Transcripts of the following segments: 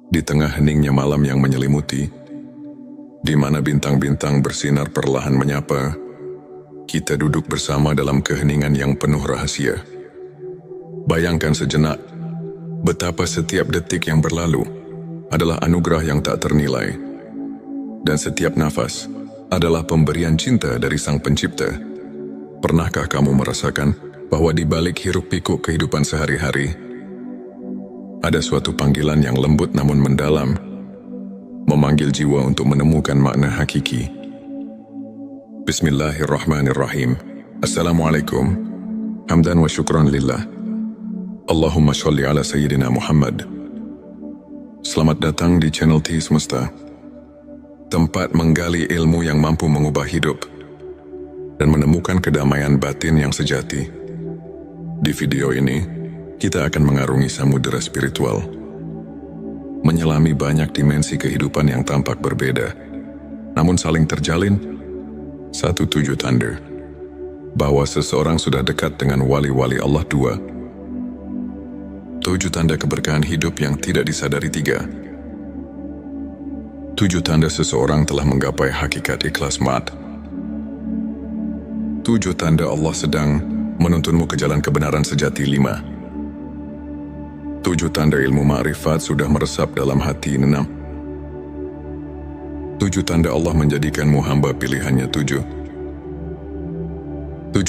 Di tengah heningnya malam yang menyelimuti, di mana bintang-bintang bersinar perlahan menyapa, kita duduk bersama dalam keheningan yang penuh rahasia. Bayangkan sejenak, betapa setiap detik yang berlalu adalah anugerah yang tak ternilai, dan setiap nafas adalah pemberian cinta dari Sang Pencipta. Pernahkah kamu merasakan bahwa di balik hiruk-pikuk kehidupan sehari-hari, ada suatu panggilan yang lembut namun mendalam, memanggil jiwa untuk menemukan makna hakiki? Bismillahirrahmanirrahim. Assalamualaikum. Hamdan wa syukran lillah. Allahumma sholli ala Sayyidina Muhammad. Selamat datang di channel T Semesta, tempat menggali ilmu yang mampu mengubah hidup dan menemukan kedamaian batin yang sejati. Di video ini, kita akan mengarungi samudera spiritual, menyelami banyak dimensi kehidupan yang tampak berbeda, namun saling terjalin satu tujuh tanda bahwa seseorang sudah dekat dengan wali-wali Allah. 2. 7 tanda keberkahan hidup yang tidak disadari. 3. 7 tanda seseorang telah menggapai hakikat ikhlas mat. 7 tanda Allah sedang menuntunmu ke jalan kebenaran sejati. 5. 7 tanda ilmu ma'rifat sudah meresap dalam hati. 6. 7 tanda Allah menjadikanmu hamba pilihannya. 7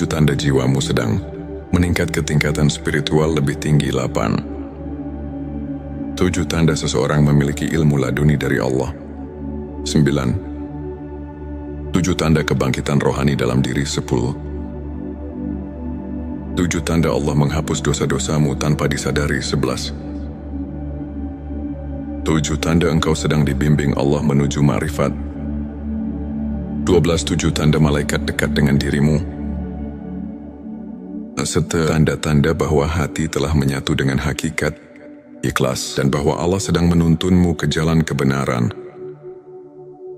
tanda jiwamu sedang meningkat ke tingkatan spiritual lebih tinggi. 8. 7 tanda seseorang memiliki ilmu laduni dari Allah. 9. 7 tanda kebangkitan rohani dalam diri. 10. 7 tanda Allah menghapus dosa-dosamu tanpa disadari. 11. 7 tanda engkau sedang dibimbing Allah menuju ma'rifat. 12. 7 tanda malaikat dekat dengan dirimu, serta tanda-tanda bahwa hati telah menyatu dengan hakikat ikhlas dan bahwa Allah sedang menuntunmu ke jalan kebenaran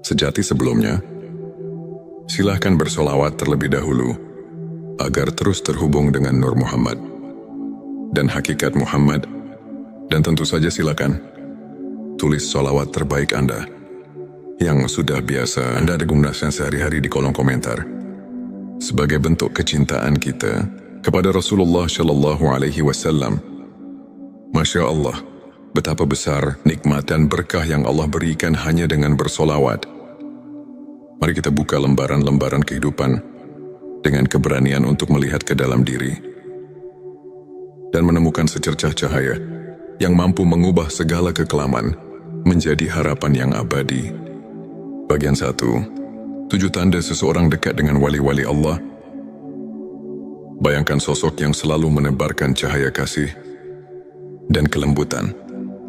sejati. Sebelumnya, silahkan bersolawat terlebih dahulu agar terus terhubung dengan Nur Muhammad dan hakikat Muhammad. Dan tentu saja silakan tulis solawat terbaik Anda yang sudah biasa Anda gunakan sehari-hari di kolom komentar sebagai bentuk kecintaan kita kepada Rasulullah Shallallahu Alaihi Wasallam. Masya Allah, betapa besar nikmat dan berkah yang Allah berikan hanya dengan bersolawat. Mari kita buka lembaran-lembaran kehidupan dengan keberanian untuk melihat ke dalam diri dan menemukan secercah cahaya yang mampu mengubah segala kekelaman menjadi harapan yang abadi. Bagian 1. 7 tanda seseorang dekat dengan wali-wali Allah. Bayangkan sosok yang selalu menebarkan cahaya kasih dan kelembutan,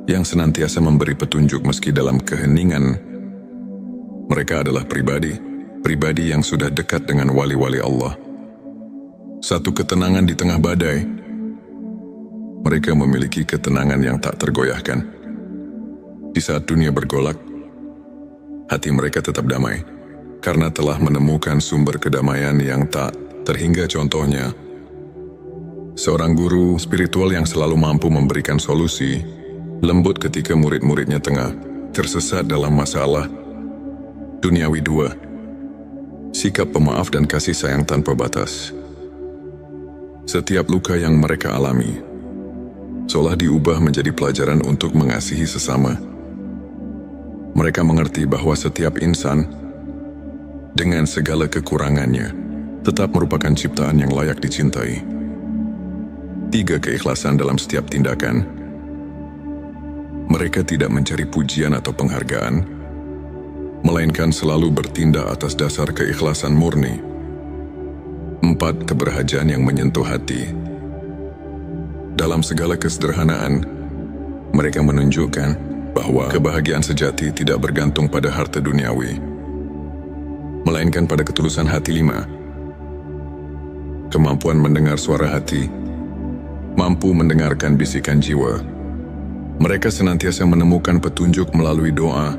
yang senantiasa memberi petunjuk meski dalam keheningan. Mereka adalah pribadi yang sudah dekat dengan wali-wali Allah. Satu ketenangan di tengah badai. Mereka memiliki ketenangan yang tak tergoyahkan. Di saat dunia bergolak, hati mereka tetap damai, karena telah menemukan sumber kedamaian yang tak terhingga. Contohnya, seorang guru spiritual yang selalu mampu memberikan solusi lembut ketika murid-muridnya tengah tersesat dalam masalah duniawi. 2. Sikap pemaaf dan kasih sayang tanpa batas. Setiap luka yang mereka alami seolah diubah menjadi pelajaran untuk mengasihi sesama. Mereka mengerti bahwa setiap insan, dengan segala kekurangannya, tetap merupakan ciptaan yang layak dicintai. 3. Keikhlasan dalam setiap tindakan. Mereka tidak mencari pujian atau penghargaan, melainkan selalu bertindak atas dasar keikhlasan murni. 4. Keberhajaan yang menyentuh hati. Dalam segala kesederhanaan, mereka menunjukkan bahwa kebahagiaan sejati tidak bergantung pada harta duniawi, melainkan pada ketulusan hati. 5. Kemampuan mendengar suara hati. Mampu mendengarkan bisikan jiwa. Mereka senantiasa menemukan petunjuk melalui doa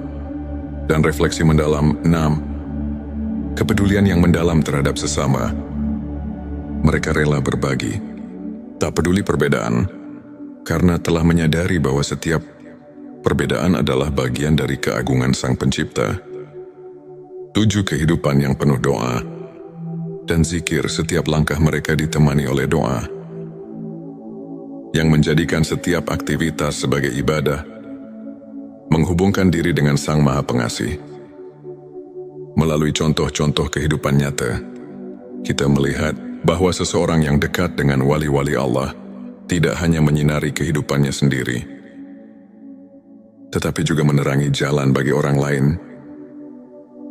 dan refleksi mendalam. 6. Kepedulian yang mendalam terhadap sesama. Mereka rela berbagi, tak peduli perbedaan, karena telah menyadari bahwa setiap Perbedaan adalah bagian dari keagungan Sang Pencipta. 7 kehidupan yang penuh doa dan zikir, setiap langkah mereka ditemani oleh doa, yang menjadikan setiap aktivitas sebagai ibadah, menghubungkan diri dengan Sang Maha Pengasih. Melalui contoh-contoh kehidupan nyata, kita melihat bahwa seseorang yang dekat dengan wali-wali Allah tidak hanya menyinari kehidupannya sendiri, tetapi juga menerangi jalan bagi orang lain.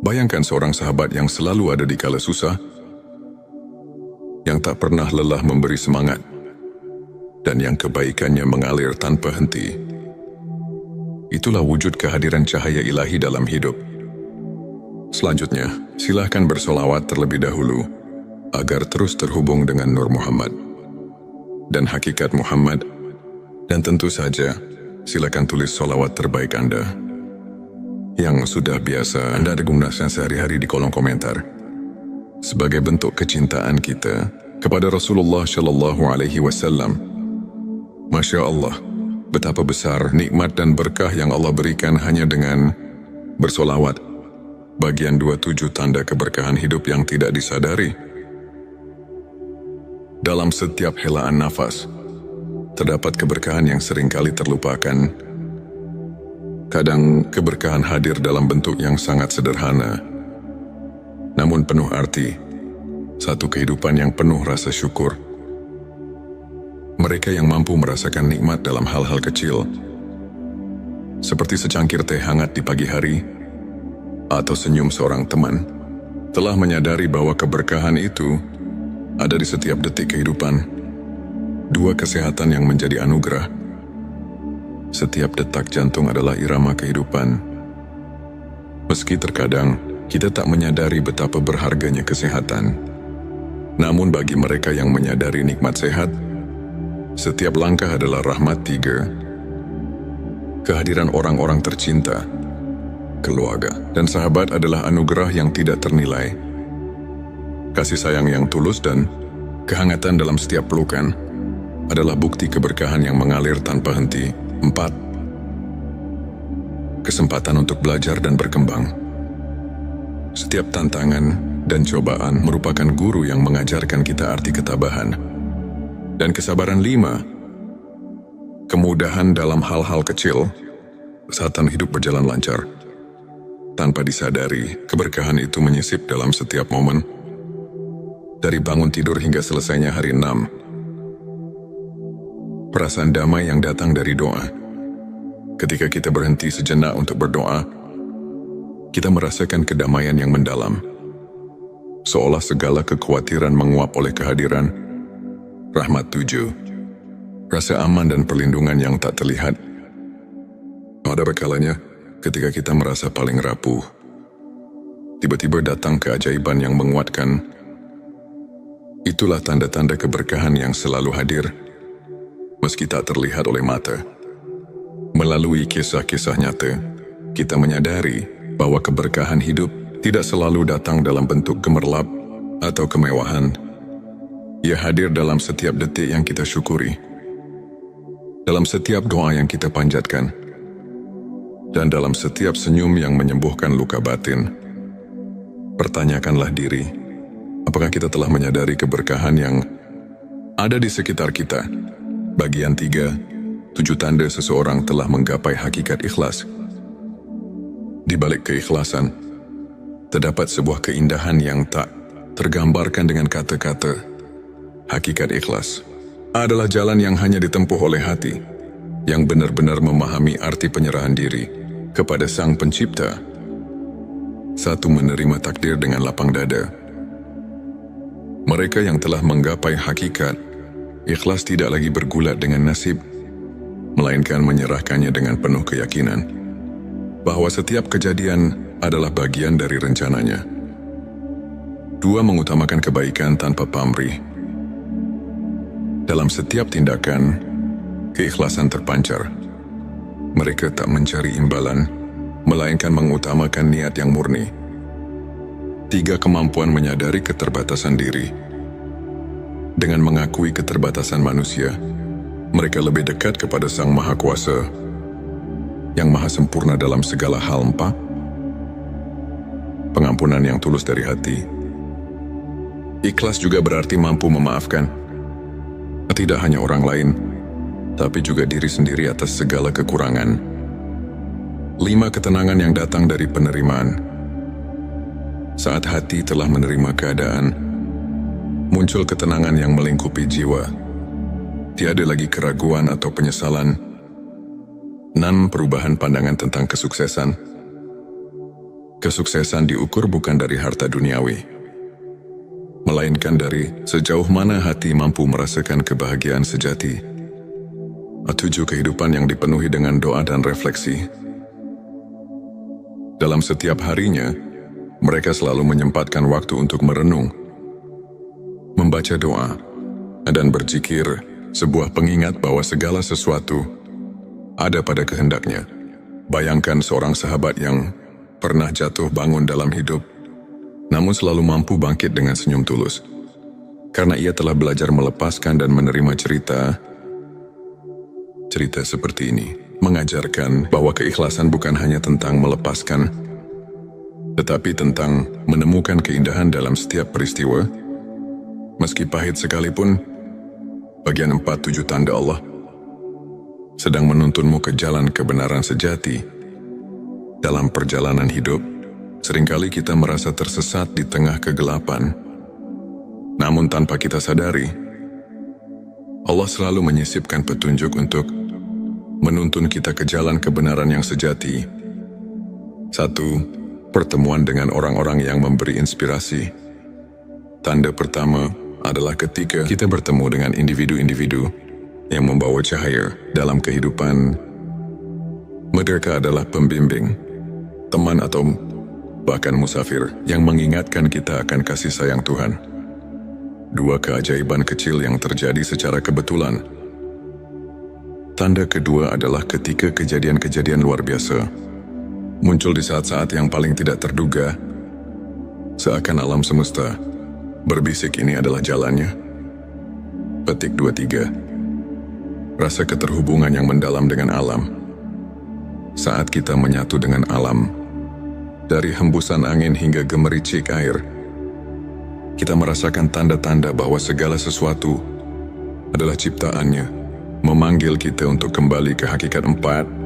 Bayangkan seorang sahabat yang selalu ada di kala susah, yang tak pernah lelah memberi semangat, dan yang kebaikannya mengalir tanpa henti. Itulah wujud kehadiran cahaya ilahi dalam hidup. Selanjutnya, silahkan bersolawat terlebih dahulu, agar terus terhubung dengan Nur Muhammad dan hakikat Muhammad. Dan tentu saja, silakan tulis solawat terbaik Anda yang sudah biasa Anda gunakan sehari-hari di kolom komentar, sebagai bentuk kecintaan kita kepada Rasulullah Shallallahu Alaihi Wasallam. Masya Allah, betapa besar nikmat dan berkah yang Allah berikan hanya dengan bersolawat. Bagian 27 tanda keberkahan hidup yang tidak disadari. Dalam setiap helaan nafas, terdapat keberkahan yang seringkali terlupakan. Kadang keberkahan hadir dalam bentuk yang sangat sederhana, namun penuh arti. Satu kehidupan yang penuh rasa syukur. Mereka yang mampu merasakan nikmat dalam hal-hal kecil, seperti secangkir teh hangat di pagi hari, atau senyum seorang teman, telah menyadari bahwa keberkahan itu ada di setiap detik kehidupan. 2 kesehatan yang menjadi anugerah. Setiap detak jantung adalah irama kehidupan. Meski terkadang kita tak menyadari betapa berharganya kesehatan, namun bagi mereka yang menyadari nikmat sehat, setiap langkah adalah rahmat. 3. Kehadiran orang-orang tercinta, keluarga, dan sahabat adalah anugerah yang tidak ternilai. Kasih sayang yang tulus dan kehangatan dalam setiap pelukan adalah bukti keberkahan yang mengalir tanpa henti. 4. Kesempatan untuk belajar dan berkembang. Setiap tantangan dan cobaan merupakan guru yang mengajarkan kita arti ketabahan dan kesabaran. 5. Kemudahan dalam hal-hal kecil saat hidup berjalan lancar. Tanpa disadari, keberkahan itu menyisip dalam setiap momen, dari bangun tidur hingga selesainya hari. 6. Perasaan damai yang datang dari doa. Ketika kita berhenti sejenak untuk berdoa, kita merasakan kedamaian yang mendalam, seolah segala kekhawatiran menguap oleh kehadiran rahmat. 7. Rasa aman dan perlindungan yang tak terlihat. Ada kalanya ketika kita merasa paling rapuh, tiba-tiba datang keajaiban yang menguatkan. Itulah tanda-tanda keberkahan yang selalu hadir, meski tak terlihat oleh mata. Melalui kisah-kisah nyata, kita menyadari bahwa keberkahan hidup tidak selalu datang dalam bentuk gemerlap atau kemewahan. Ia hadir dalam setiap detik yang kita syukuri, dalam setiap doa yang kita panjatkan, dan dalam setiap senyum yang menyembuhkan luka batin. Pertanyakanlah diri, apakah kita telah menyadari keberkahan yang ada di sekitar kita? Bagian 3, 7 tanda seseorang telah menggapai hakikat ikhlas. Di balik keikhlasan, terdapat sebuah keindahan yang tak tergambarkan dengan kata-kata. Hakikat ikhlas adalah jalan yang hanya ditempuh oleh hati, yang benar-benar memahami arti penyerahan diri kepada Sang Pencipta. 1. Menerima takdir dengan lapang dada. Mereka yang telah menggapai hakikat ikhlas tidak lagi bergulat dengan nasib, melainkan menyerahkannya dengan penuh keyakinan bahwa setiap kejadian adalah bagian dari rencananya. 2. Mengutamakan kebaikan tanpa pamrih. Dalam setiap tindakan, keikhlasan terpancar. Mereka tak mencari imbalan, melainkan mengutamakan niat yang murni. 3. Kemampuan menyadari keterbatasan diri. Dengan mengakui keterbatasan manusia, mereka lebih dekat kepada Sang Maha Kuasa. yang maha sempurna dalam segala hal. 4. Pengampunan yang tulus dari hati. Ikhlas juga berarti mampu memaafkan, tidak hanya orang lain, tapi juga diri sendiri atas segala kekurangan. 5. Ketenangan yang datang dari penerimaan. Saat hati telah menerima keadaan, muncul ketenangan yang melingkupi jiwa. Tiada lagi keraguan atau penyesalan. 6. Perubahan pandangan tentang kesuksesan. Kesuksesan diukur bukan dari harta duniawi, melainkan dari sejauh mana hati mampu merasakan kebahagiaan sejati. 7. Kehidupan yang dipenuhi dengan doa dan refleksi. Dalam setiap harinya, mereka selalu menyempatkan waktu untuk merenung, membaca doa, dan berzikir, sebuah pengingat bahwa segala sesuatu ada pada kehendaknya. Bayangkan seorang sahabat yang pernah jatuh bangun dalam hidup, namun selalu mampu bangkit dengan senyum tulus. Karena ia telah belajar melepaskan dan menerima cerita seperti ini. Mengajarkan bahwa keikhlasan bukan hanya tentang melepaskan, tetapi tentang menemukan keindahan dalam setiap peristiwa, meski pahit sekalipun. Bagian 4. 7 tanda Allah sedang menuntunmu ke jalan kebenaran sejati. Dalam perjalanan hidup, seringkali kita merasa tersesat di tengah kegelapan. Namun tanpa kita sadari, Allah selalu menyisipkan petunjuk untuk menuntun kita ke jalan kebenaran yang sejati. 1. Pertemuan dengan orang-orang yang memberi inspirasi. Tanda pertama adalah ketika kita bertemu dengan individu-individu yang membawa cahaya dalam kehidupan. Mereka adalah pembimbing, teman atau bahkan musafir yang mengingatkan kita akan kasih sayang Tuhan. 2. Keajaiban kecil yang terjadi secara kebetulan. Tanda kedua adalah ketika kejadian-kejadian luar biasa muncul di saat-saat yang paling tidak terduga, seakan alam semesta berbisik ini adalah jalannya. Petik 23. Rasa keterhubungan yang mendalam dengan alam. Saat kita menyatu dengan alam, dari hembusan angin hingga gemericik air, kita merasakan tanda-tanda bahwa segala sesuatu adalah ciptaannya, memanggil kita untuk kembali ke hakikat. 4.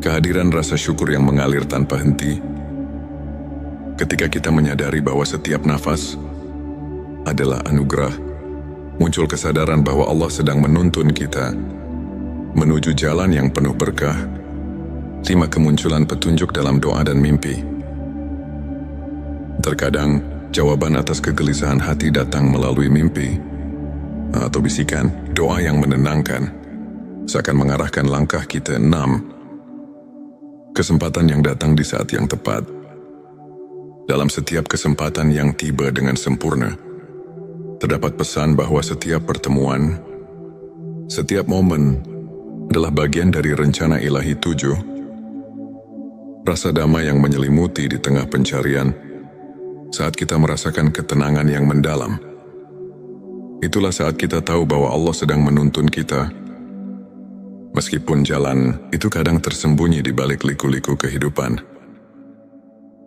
Kehadiran rasa syukur yang mengalir tanpa henti. Ketika kita menyadari bahwa setiap nafas adalah anugerah, muncul kesadaran bahwa Allah sedang menuntun kita menuju jalan yang penuh berkah. 5. Kemunculan petunjuk dalam doa dan mimpi. Terkadang, jawaban atas kegelisahan hati datang melalui mimpi atau bisikan doa yang menenangkan, seakan mengarahkan langkah kita. 6. Kesempatan yang datang di saat yang tepat. Dalam setiap kesempatan yang tiba dengan sempurna, terdapat pesan bahwa setiap pertemuan, setiap momen adalah bagian dari rencana ilahi. 7. Rasa damai yang menyelimuti di tengah pencarian. Saat kita merasakan ketenangan yang mendalam, itulah saat kita tahu bahwa Allah sedang menuntun kita. Meskipun jalan itu kadang tersembunyi di balik liku-liku kehidupan.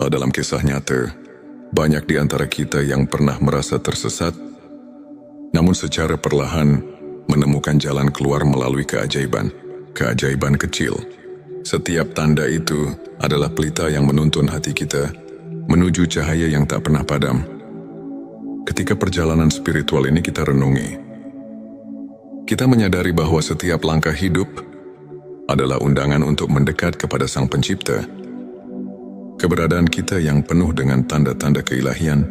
Dalam kisah nyata, banyak di antara kita yang pernah merasa tersesat, namun secara perlahan menemukan jalan keluar melalui keajaiban kecil. Setiap tanda itu adalah pelita yang menuntun hati kita menuju cahaya yang tak pernah padam. Ketika perjalanan spiritual ini kita renungi, kita menyadari bahwa setiap langkah hidup adalah undangan untuk mendekat kepada Sang Pencipta. Keberadaan kita yang penuh dengan tanda-tanda keilahian,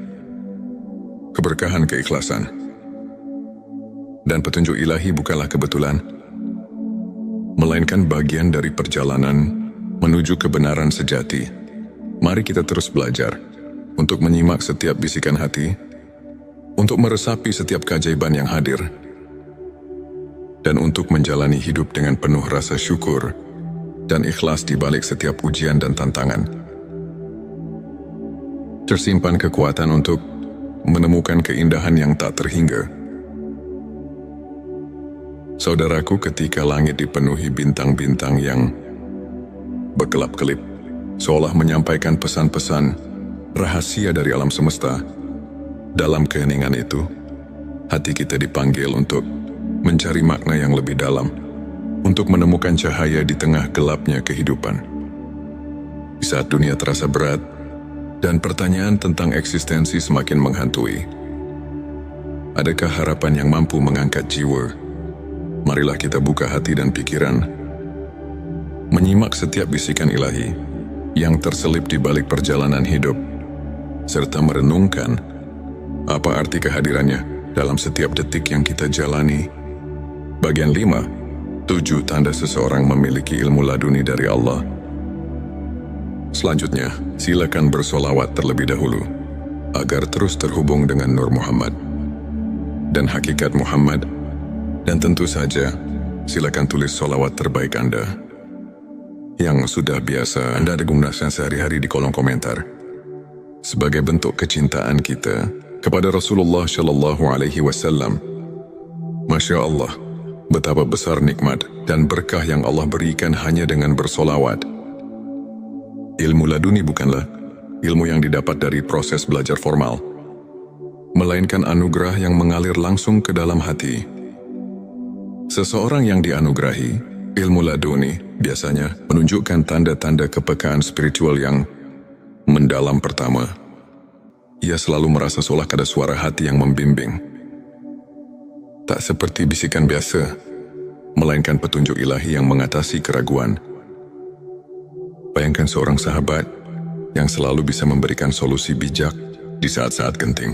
keberkahan keikhlasan, dan petunjuk ilahi bukanlah kebetulan, melainkan bagian dari perjalanan menuju kebenaran sejati. Mari kita terus belajar untuk menyimak setiap bisikan hati, untuk meresapi setiap keajaiban yang hadir, dan untuk menjalani hidup dengan penuh rasa syukur dan ikhlas di balik setiap ujian dan tantangan. Tersimpan kekuatan untuk menemukan keindahan yang tak terhingga. Saudaraku, ketika langit dipenuhi bintang-bintang yang berkelap-kelip, seolah menyampaikan pesan-pesan rahasia dari alam semesta. Dalam keheningan itu, hati kita dipanggil untuk mencari makna yang lebih dalam, untuk menemukan cahaya di tengah gelapnya kehidupan. Di saat dunia terasa berat, dan pertanyaan tentang eksistensi semakin menghantui, adakah harapan yang mampu mengangkat jiwa? Marilah kita buka hati dan pikiran, menyimak setiap bisikan ilahi yang terselip di balik perjalanan hidup, serta merenungkan apa arti kehadirannya dalam setiap detik yang kita jalani. Bagian 5, 7 tanda seseorang memiliki ilmu laduni dari Allah. Selanjutnya, silakan bersolawat terlebih dahulu, agar terus terhubung dengan Nur Muhammad dan hakikat Muhammad. Dan tentu saja, silakan tulis solawat terbaik Anda yang sudah biasa Anda gunakan sehari-hari di kolom komentar, sebagai bentuk kecintaan kita kepada Rasulullah Shallallahu Alaihi Wasallam. Masya Allah, betapa besar nikmat dan berkah yang Allah berikan hanya dengan bersolawat. Ilmu laduni bukanlah ilmu yang didapat dari proses belajar formal, melainkan anugerah yang mengalir langsung ke dalam hati. Seseorang yang dianugerahi ilmu laduni biasanya menunjukkan tanda-tanda kepekaan spiritual yang mendalam. Pertama, ia selalu merasa seolah ada suara hati yang membimbing. Tak seperti bisikan biasa, melainkan petunjuk ilahi yang mengatasi keraguan. Bayangkan seorang sahabat yang selalu bisa memberikan solusi bijak di saat-saat genting.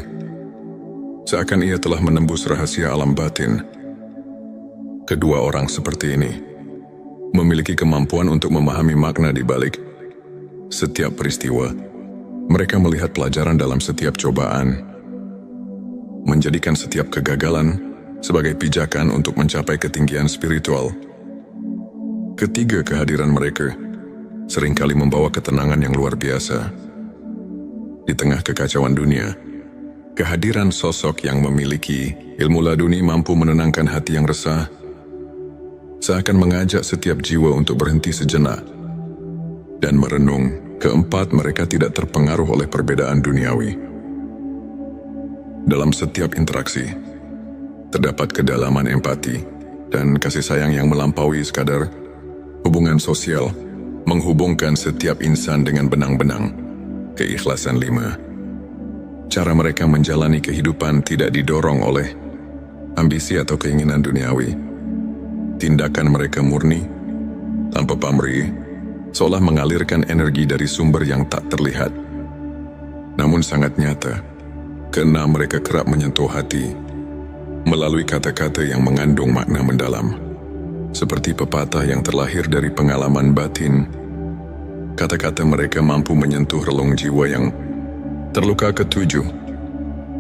Seakan ia telah menembus rahasia alam batin. Kedua orang seperti ini memiliki kemampuan untuk memahami makna di balik setiap peristiwa. Mereka melihat pelajaran dalam setiap cobaan, menjadikan setiap kegagalan sebagai pijakan untuk mencapai ketinggian spiritual. Ketiga, kehadiran mereka seringkali membawa ketenangan yang luar biasa. Di tengah kekacauan dunia, kehadiran sosok yang memiliki ilmu laduni mampu menenangkan hati yang resah, seakan mengajak setiap jiwa untuk berhenti sejenak dan merenung. Keempat, mereka tidak terpengaruh oleh perbedaan duniawi. Dalam setiap interaksi, terdapat kedalaman empati dan kasih sayang yang melampaui sekadar hubungan sosial, menghubungkan setiap insan dengan benang-benang keikhlasan. 5, cara mereka menjalani kehidupan tidak didorong oleh ambisi atau keinginan duniawi. Tindakan mereka murni, tanpa pamrih, seolah mengalirkan energi dari sumber yang tak terlihat, namun sangat nyata. Keenam, mereka kerap menyentuh hati melalui kata-kata yang mengandung makna mendalam, seperti pepatah yang terlahir dari pengalaman batin. Kata-kata mereka mampu menyentuh relung jiwa yang terluka. Ketujuh,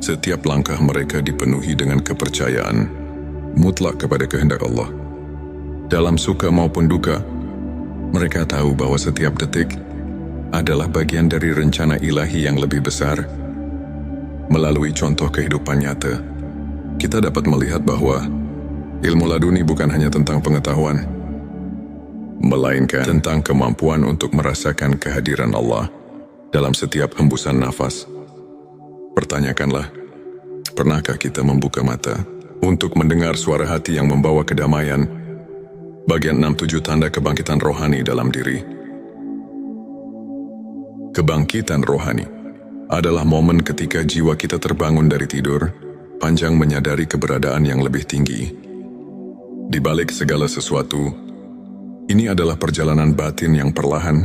setiap langkah mereka dipenuhi dengan kepercayaan mutlak kepada kehendak Allah. Dalam suka maupun duka, mereka tahu bahwa setiap detik adalah bagian dari rencana ilahi yang lebih besar. Melalui contoh kehidupan nyata, kita dapat melihat bahwa ilmu laduni bukan hanya tentang pengetahuan, melainkan tentang kemampuan untuk merasakan kehadiran Allah dalam setiap hembusan nafas. Pertanyakanlah, pernahkah kita membuka mata untuk mendengar suara hati yang membawa kedamaian? Bagian 6-7 tanda kebangkitan rohani dalam diri. Kebangkitan rohani adalah momen ketika jiwa kita terbangun dari tidur panjang menyadari keberadaan yang lebih tinggi. Di balik segala sesuatu, ini adalah perjalanan batin yang perlahan,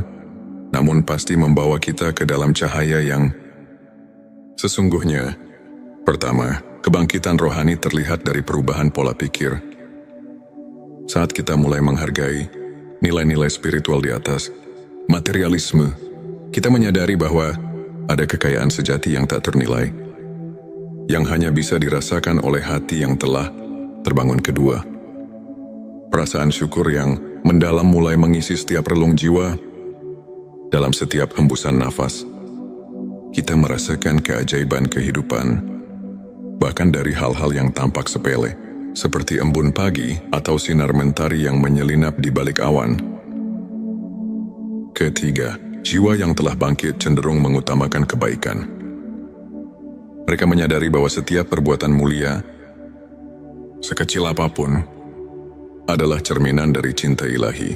namun pasti membawa kita ke dalam cahaya yang sesungguhnya. Pertama, kebangkitan rohani terlihat dari perubahan pola pikir. Saat kita mulai menghargai nilai-nilai spiritual di atas materialisme, kita menyadari bahwa ada kekayaan sejati yang tak ternilai, yang hanya bisa dirasakan oleh hati yang telah terbangun. Kedua, perasaan syukur yang mendalam mulai mengisi setiap relung jiwa. Dalam setiap hembusan nafas, kita merasakan keajaiban kehidupan, bahkan dari hal-hal yang tampak sepele, seperti embun pagi atau sinar mentari yang menyelinap di balik awan. Ketiga, jiwa yang telah bangkit cenderung mengutamakan kebaikan. Mereka menyadari bahwa setiap perbuatan mulia, sekecil apapun, adalah cerminan dari cinta ilahi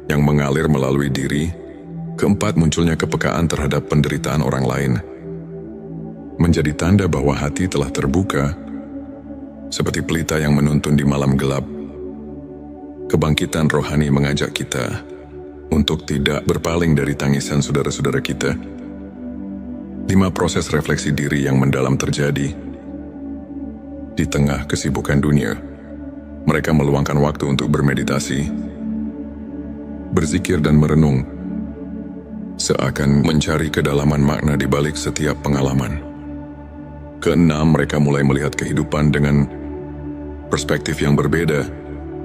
yang mengalir melalui diri. Keempat, munculnya kepekaan terhadap penderitaan orang lain menjadi tanda bahwa hati telah terbuka, seperti pelita yang menuntun di malam gelap. Kebangkitan rohani mengajak kita untuk tidak berpaling dari tangisan saudara-saudara kita. 5. Proses refleksi diri yang mendalam terjadi. Di tengah kesibukan dunia, mereka meluangkan waktu untuk bermeditasi, berzikir dan merenung, seakan mencari kedalaman makna di balik setiap pengalaman. Keenam, mereka mulai melihat kehidupan dengan perspektif yang berbeda,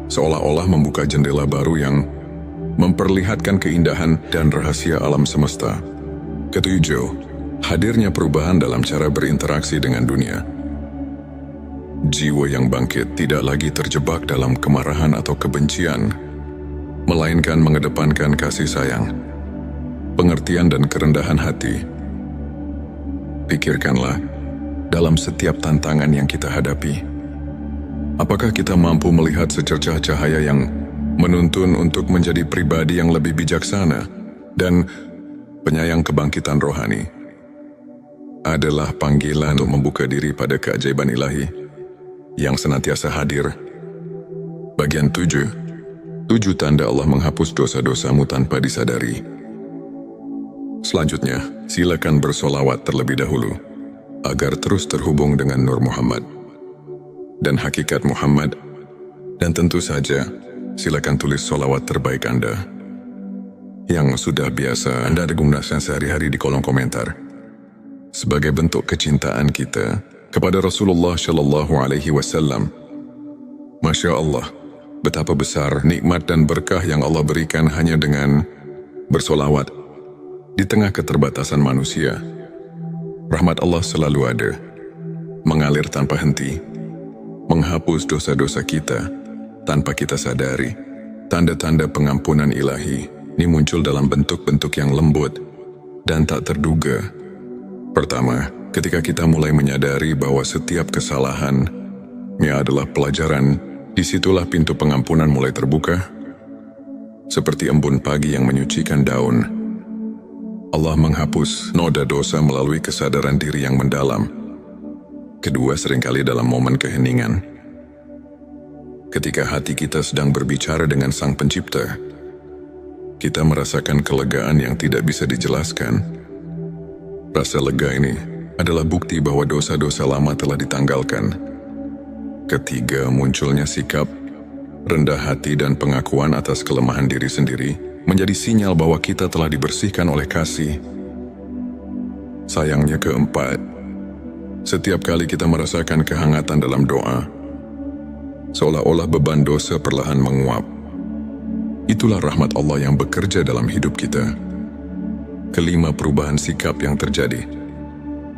seolah-olah membuka jendela baru yang memperlihatkan keindahan dan rahasia alam semesta. Ketujuh, hadirnya perubahan dalam cara berinteraksi dengan dunia. Jiwa yang bangkit tidak lagi terjebak dalam kemarahan atau kebencian, melainkan mengedepankan kasih sayang, pengertian dan kerendahan hati. Pikirkanlah, dalam setiap tantangan yang kita hadapi, apakah kita mampu melihat secercah cahaya yang menuntun untuk menjadi pribadi yang lebih bijaksana dan penyayang? Kebangkitan rohani adalah panggilan untuk membuka diri pada keajaiban ilahi yang senantiasa hadir. Bagian 7. 7 tanda Allah menghapus dosa-dosamu tanpa disadari. Selanjutnya, silakan bersolawat terlebih dahulu agar terus terhubung dengan Nur Muhammad dan hakikat Muhammad. Dan tentu saja, silakan tulis solawat terbaik Anda yang sudah biasa Anda gunakan sehari-hari di kolom komentar, sebagai bentuk kecintaan kita kepada Rasulullah Shallallahu Alaihi Wasallam. Masya Allah, betapa besar nikmat dan berkah yang Allah berikan hanya dengan bersolawat di tengah keterbatasan manusia. Rahmat Allah selalu ada, mengalir tanpa henti, menghapus dosa-dosa kita tanpa kita sadari. Tanda-tanda pengampunan ilahi ini muncul dalam bentuk-bentuk yang lembut dan tak terduga. Pertama, ketika kita mulai menyadari bahwa setiap kesalahannya adalah pelajaran, disitulah pintu pengampunan mulai terbuka. Seperti embun pagi yang menyucikan daun, Allah menghapus noda dosa melalui kesadaran diri yang mendalam. Kedua, seringkali dalam momen keheningan, ketika hati kita sedang berbicara dengan Sang Pencipta, kita merasakan kelegaan yang tidak bisa dijelaskan. Rasa lega ini adalah bukti bahwa dosa-dosa lama telah ditanggalkan. Ketiga, munculnya sikap rendah hati dan pengakuan atas kelemahan diri sendiri menjadi sinyal bahwa kita telah dibersihkan oleh kasih. Sayangnya, keempat, setiap kali kita merasakan kehangatan dalam doa, seolah-olah beban dosa perlahan menguap. Itulah rahmat Allah yang bekerja dalam hidup kita. Kelima, perubahan sikap yang terjadi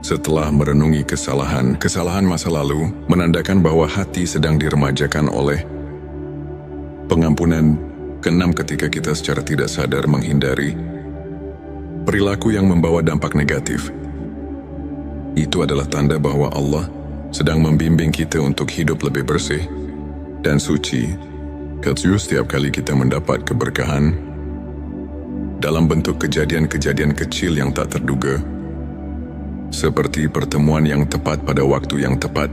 setelah merenungi kesalahan masa lalu menandakan bahwa hati sedang diremajakan oleh pengampunan. Keenam, ketika kita secara tidak sadar menghindari perilaku yang membawa dampak negatif, itu adalah tanda bahwa Allah sedang membimbing kita untuk hidup lebih bersih dan suci. Ketujuh, setiap kali kita mendapat keberkahan dalam bentuk kejadian-kejadian kecil yang tak terduga, seperti pertemuan yang tepat pada waktu yang tepat,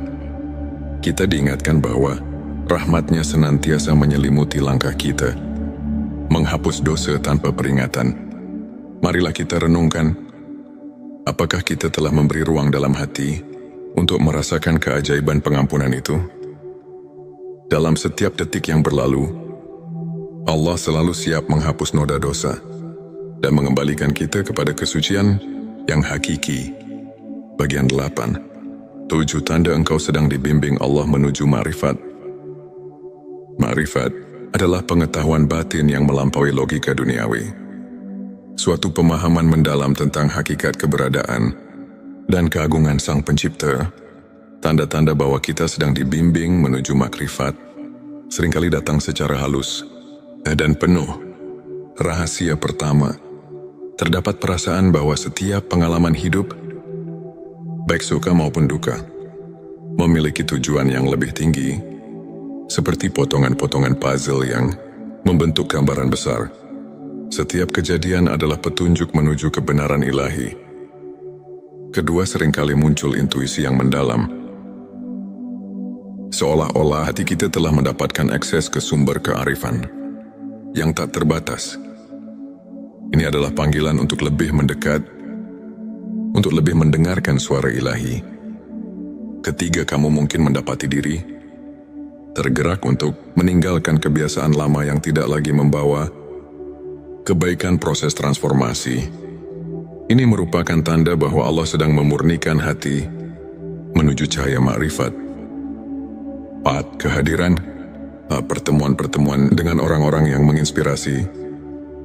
kita diingatkan bahwa rahmat-Nya senantiasa menyelimuti langkah kita, menghapus dosa tanpa peringatan. Marilah kita renungkan, apakah kita telah memberi ruang dalam hati untuk merasakan keajaiban pengampunan itu? Dalam setiap detik yang berlalu, Allah selalu siap menghapus noda dosa dan mengembalikan kita kepada kesucian yang hakiki. Bagian 8. 7 tanda engkau sedang dibimbing Allah menuju ma'rifat. Ma'rifat adalah pengetahuan batin yang melampaui logika duniawi. Suatu pemahaman mendalam tentang hakikat keberadaan dan keagungan Sang Pencipta. Tanda-tanda bahwa kita sedang dibimbing menuju makrifat seringkali datang secara halus dan penuh rahasia. Pertama, terdapat perasaan bahwa setiap pengalaman hidup, baik suka maupun duka, memiliki tujuan yang lebih tinggi, seperti potongan-potongan puzzle yang membentuk gambaran besar. Setiap kejadian adalah petunjuk menuju kebenaran ilahi. Kedua, seringkali muncul intuisi yang mendalam. Seolah-olah hati kita telah mendapatkan akses ke sumber kearifan yang tak terbatas. Ini adalah panggilan untuk lebih mendekat, untuk lebih mendengarkan suara ilahi. Ketiga, kamu mungkin mendapati diri tergerak untuk meninggalkan kebiasaan lama yang tidak lagi membawa kebaikan. Proses transformasi ini merupakan tanda bahwa Allah sedang memurnikan hati menuju cahaya ma'rifat. 4. Kehadiran pertemuan-pertemuan dengan orang-orang yang menginspirasi,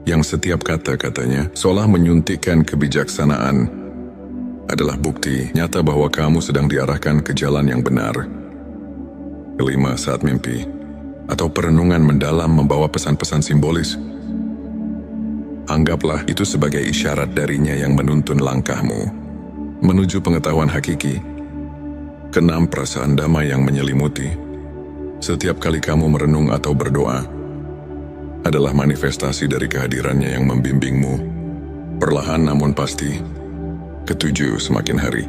yang setiap kata-katanya seolah menyuntikkan kebijaksanaan, adalah bukti nyata bahwa kamu sedang diarahkan ke jalan yang benar. 5. Saat mimpi atau perenungan mendalam membawa pesan-pesan simbolis, anggaplah itu sebagai isyarat darinya yang menuntun langkahmu menuju pengetahuan hakiki. 6. Perasaan damai yang menyelimuti setiap kali kamu merenung atau berdoa adalah manifestasi dari kehadirannya yang membimbingmu, perlahan namun pasti. 7. Semakin hari,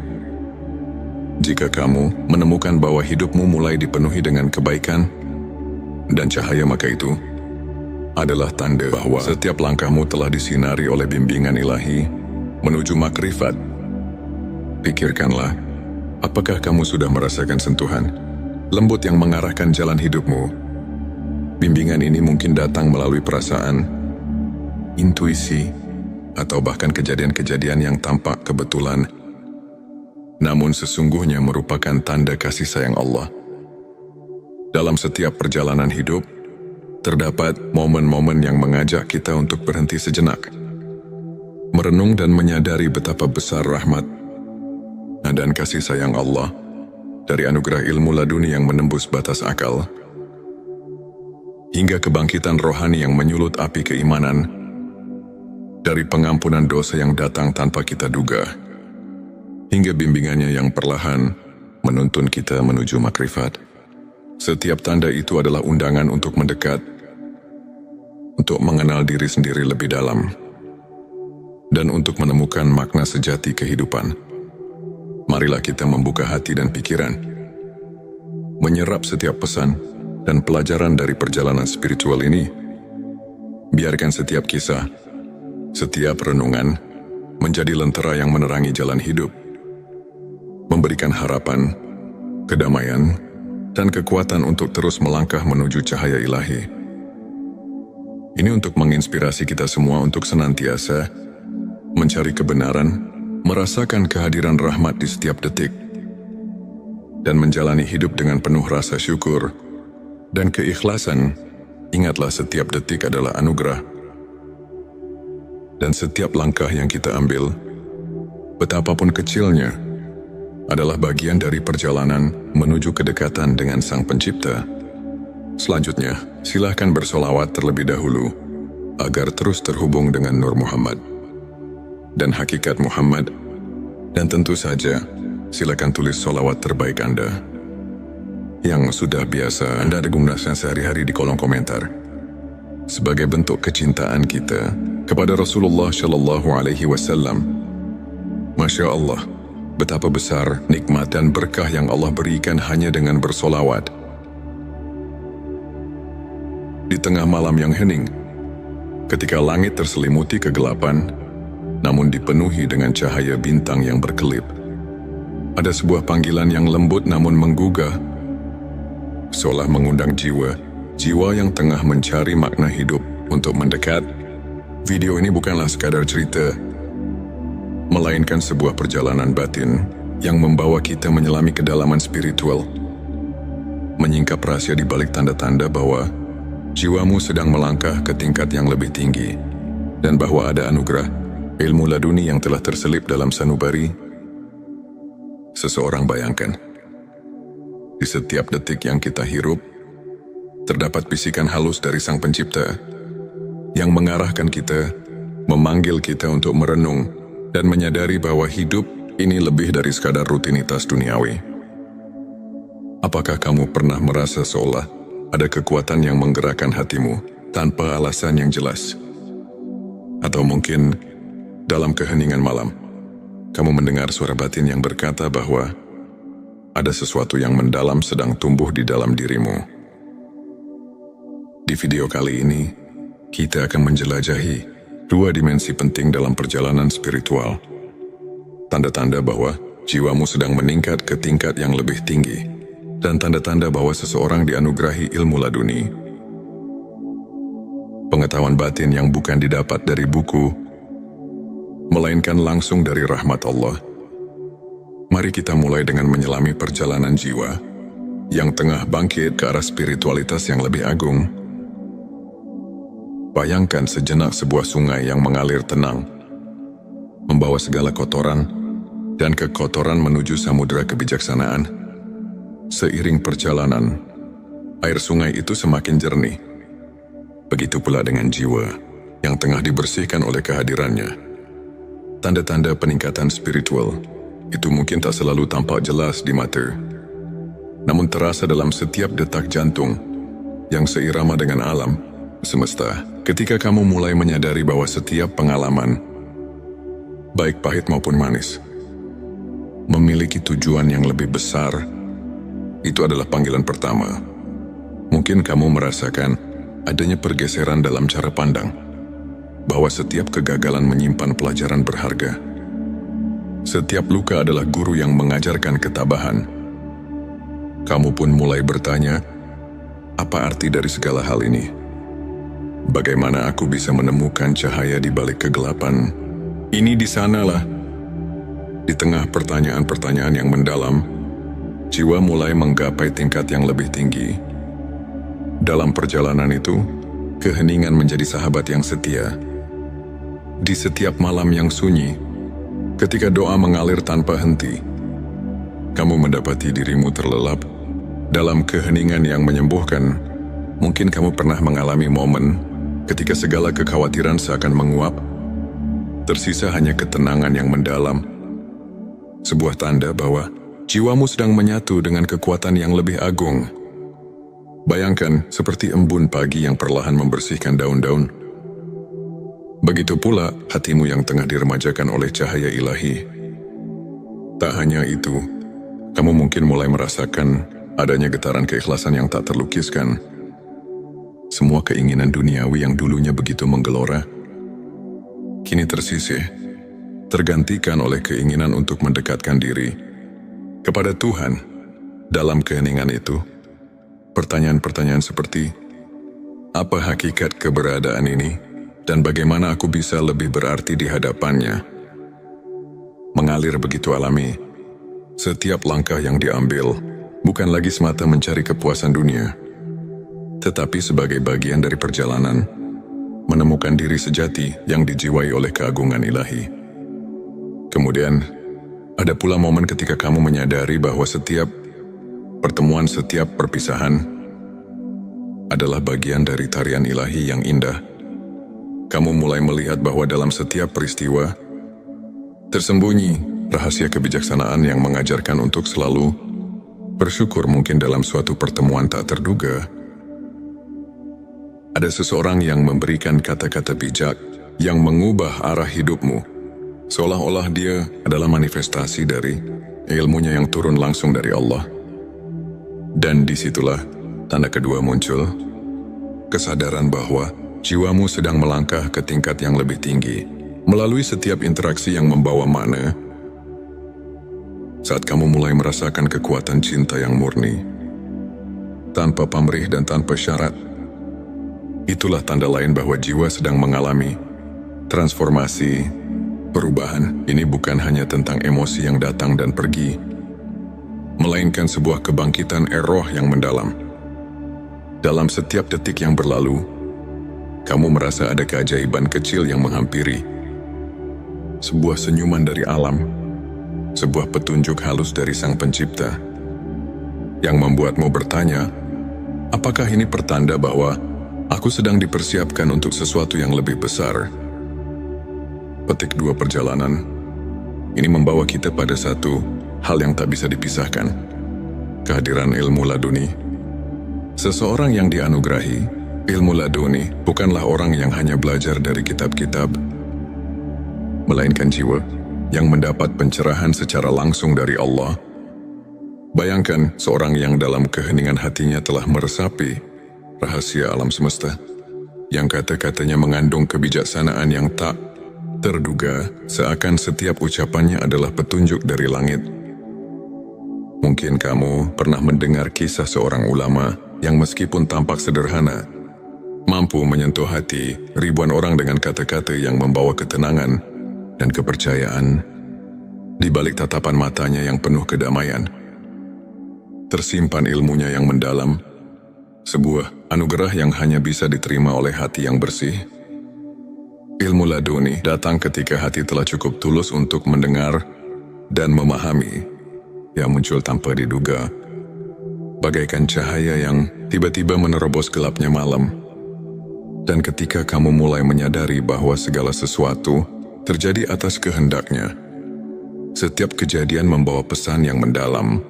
jika kamu menemukan bahwa hidupmu mulai dipenuhi dengan kebaikan dan cahaya, maka itu adalah tanda bahwa setiap langkahmu telah disinari oleh bimbingan ilahi menuju makrifat. Pikirkanlah, apakah kamu sudah merasakan sentuhan lembut yang mengarahkan jalan hidupmu? Bimbingan ini mungkin datang melalui perasaan, intuisi, atau bahkan kejadian-kejadian yang tampak kebetulan, namun sesungguhnya merupakan tanda kasih sayang Allah. Dalam setiap perjalanan hidup, terdapat momen-momen yang mengajak kita untuk berhenti sejenak, merenung dan menyadari betapa besar rahmat dan kasih sayang Allah, dari anugerah ilmu laduni yang menembus batas akal, hingga kebangkitan rohani yang menyulut api keimanan, dari pengampunan dosa yang datang tanpa kita duga, hingga bimbingannya yang perlahan menuntun kita menuju makrifat. Setiap tanda itu adalah undangan untuk mendekat, untuk mengenal diri sendiri lebih dalam, dan untuk menemukan makna sejati kehidupan. Marilah kita membuka hati dan pikiran, menyerap setiap pesan dan pelajaran dari perjalanan spiritual ini. Biarkan setiap kisah, setiap renungan menjadi lentera yang menerangi jalan hidup, memberikan harapan, kedamaian, dan kekuatan untuk terus melangkah menuju cahaya ilahi. Ini untuk menginspirasi kita semua untuk senantiasa mencari kebenaran, merasakan kehadiran rahmat di setiap detik, dan menjalani hidup dengan penuh rasa syukur dan keikhlasan. Ingatlah, setiap detik adalah anugerah, dan setiap langkah yang kita ambil, betapapun kecilnya, adalah bagian dari perjalanan menuju kedekatan dengan Sang Pencipta. Selanjutnya, silakan bersolawat terlebih dahulu agar terus terhubung dengan Nur Muhammad dan hakikat Muhammad, dan tentu saja silakan tulis solawat terbaik Anda yang sudah biasa Anda gunakan sehari-hari di kolom komentar, sebagai bentuk kecintaan kita kepada Rasulullah Shallallahu Alaihi Wasallam. Masya Allah, betapa besar nikmat dan berkah yang Allah berikan hanya dengan bersolawat. Di tengah malam yang hening, ketika langit terselimuti kegelapan, namun dipenuhi dengan cahaya bintang yang berkelip, ada sebuah panggilan yang lembut namun menggugah, seolah mengundang jiwa yang tengah mencari makna hidup untuk mendekat. Video ini bukanlah sekadar cerita, melainkan sebuah perjalanan batin yang membawa kita menyelami kedalaman spiritual, menyingkap rahasia di balik tanda-tanda bahwa jiwamu sedang melangkah ke tingkat yang lebih tinggi, dan bahwa ada anugerah ilmu laduni yang telah terselip dalam sanubari. Seseorang bayangkan, di setiap detik yang kita hirup, terdapat bisikan halus dari Sang Pencipta yang mengarahkan kita memanggil kita untuk merenung dan menyadari bahwa hidup ini lebih dari sekadar rutinitas duniawi. Apakah kamu pernah merasa seolah ada kekuatan yang menggerakkan hatimu tanpa alasan yang jelas? Atau mungkin dalam keheningan malam, kamu mendengar suara batin yang berkata bahwa ada sesuatu yang mendalam sedang tumbuh di dalam dirimu. Di video kali ini, kita akan menjelajahi dua dimensi penting dalam perjalanan spiritual. Tanda-tanda bahwa jiwamu sedang meningkat ke tingkat yang lebih tinggi, dan tanda-tanda bahwa seseorang dianugerahi ilmu laduni. Pengetahuan batin yang bukan didapat dari buku, melainkan langsung dari rahmat Allah. Mari kita mulai dengan menyelami perjalanan jiwa yang tengah bangkit ke arah spiritualitas yang lebih agung. Bayangkan sejenak sebuah sungai yang mengalir tenang, membawa segala kotoran dan kekotoran menuju samudera kebijaksanaan. Seiring perjalanan, air sungai itu semakin jernih. Begitu pula dengan jiwa yang tengah dibersihkan oleh kehadirannya. Tanda-tanda peningkatan spiritual itu mungkin tak selalu tampak jelas di mata, namun terasa dalam setiap detak jantung yang seirama dengan alam semesta. Ketika kamu mulai menyadari bahwa setiap pengalaman, baik pahit maupun manis, memiliki tujuan yang lebih besar, itu adalah panggilan pertama. Mungkin kamu merasakan adanya pergeseran dalam cara pandang, bahwa setiap kegagalan menyimpan pelajaran berharga. Setiap luka adalah guru yang mengajarkan ketabahan. Kamu pun mulai bertanya, apa arti dari segala hal ini? Bagaimana aku bisa menemukan cahaya di balik kegelapan? Ini di sanalah. Di tengah pertanyaan-pertanyaan yang mendalam, jiwa mulai menggapai tingkat yang lebih tinggi. Dalam perjalanan itu, keheningan menjadi sahabat yang setia. Di setiap malam yang sunyi, ketika doa mengalir tanpa henti, kamu mendapati dirimu terlelap dalam keheningan yang menyembuhkan. Mungkin kamu pernah mengalami momen ketika segala kekhawatiran seakan menguap, tersisa hanya ketenangan yang mendalam. Sebuah tanda bahwa jiwamu sedang menyatu dengan kekuatan yang lebih agung. Bayangkan seperti embun pagi yang perlahan membersihkan daun-daun. Begitu pula hatimu yang tengah diremajakan oleh cahaya ilahi. Tak hanya itu, kamu mungkin mulai merasakan adanya getaran keikhlasan yang tak terlukiskan. Semua keinginan duniawi yang dulunya begitu menggelora, kini tersisih, tergantikan oleh keinginan untuk mendekatkan diri kepada Tuhan. Dalam keheningan itu, pertanyaan-pertanyaan seperti, apa hakikat keberadaan ini dan bagaimana aku bisa lebih berarti di hadapannya, mengalir begitu alami. Setiap langkah yang diambil bukan lagi semata mencari kepuasan dunia, tetapi sebagai bagian dari perjalanan menemukan diri sejati yang dijiwai oleh keagungan ilahi. Kemudian, ada pula momen ketika kamu menyadari bahwa setiap pertemuan, setiap perpisahan adalah bagian dari tarian ilahi yang indah. Kamu mulai melihat bahwa dalam setiap peristiwa tersembunyi rahasia kebijaksanaan yang mengajarkan untuk selalu bersyukur. Mungkin dalam suatu pertemuan tak terduga, ada seseorang yang memberikan kata-kata bijak yang mengubah arah hidupmu, seolah-olah dia adalah manifestasi dari ilmunya yang turun langsung dari Allah. Dan disitulah tanda kedua muncul, kesadaran bahwa jiwamu sedang melangkah ke tingkat yang lebih tinggi melalui setiap interaksi yang membawa makna. Saat kamu mulai merasakan kekuatan cinta yang murni, tanpa pamrih dan tanpa syarat, itulah tanda lain bahwa jiwa sedang mengalami transformasi, perubahan. Ini bukan hanya tentang emosi yang datang dan pergi, melainkan sebuah kebangkitan roh yang mendalam. Dalam setiap detik yang berlalu, kamu merasa ada keajaiban kecil yang menghampiri. Sebuah senyuman dari alam, sebuah petunjuk halus dari Sang Pencipta, yang membuatmu bertanya, apakah ini pertanda bahwa aku sedang dipersiapkan untuk sesuatu yang lebih besar? petik 2 perjalanan. Ini membawa kita pada satu hal yang tak bisa dipisahkan. Kehadiran ilmu laduni. Seseorang yang dianugerahi ilmu laduni bukanlah orang yang hanya belajar dari kitab-kitab, melainkan jiwa yang mendapat pencerahan secara langsung dari Allah. Bayangkan seorang yang dalam keheningan hatinya telah meresapi rahasia alam semesta, yang kata-katanya mengandung kebijaksanaan yang tak terduga, seakan setiap ucapannya adalah petunjuk dari langit. Mungkin kamu pernah mendengar kisah seorang ulama yang meskipun tampak sederhana, mampu menyentuh hati ribuan orang dengan kata-kata yang membawa ketenangan dan kepercayaan. Di balik tatapan matanya yang penuh kedamaian, tersimpan ilmunya yang mendalam, sebuah anugerah yang hanya bisa diterima oleh hati yang bersih. Ilmu laduni datang ketika hati telah cukup tulus untuk mendengar dan memahami, yang muncul tanpa diduga, bagaikan cahaya yang tiba-tiba menerobos gelapnya malam. Dan ketika kamu mulai menyadari bahwa segala sesuatu terjadi atas kehendaknya, setiap kejadian membawa pesan yang mendalam,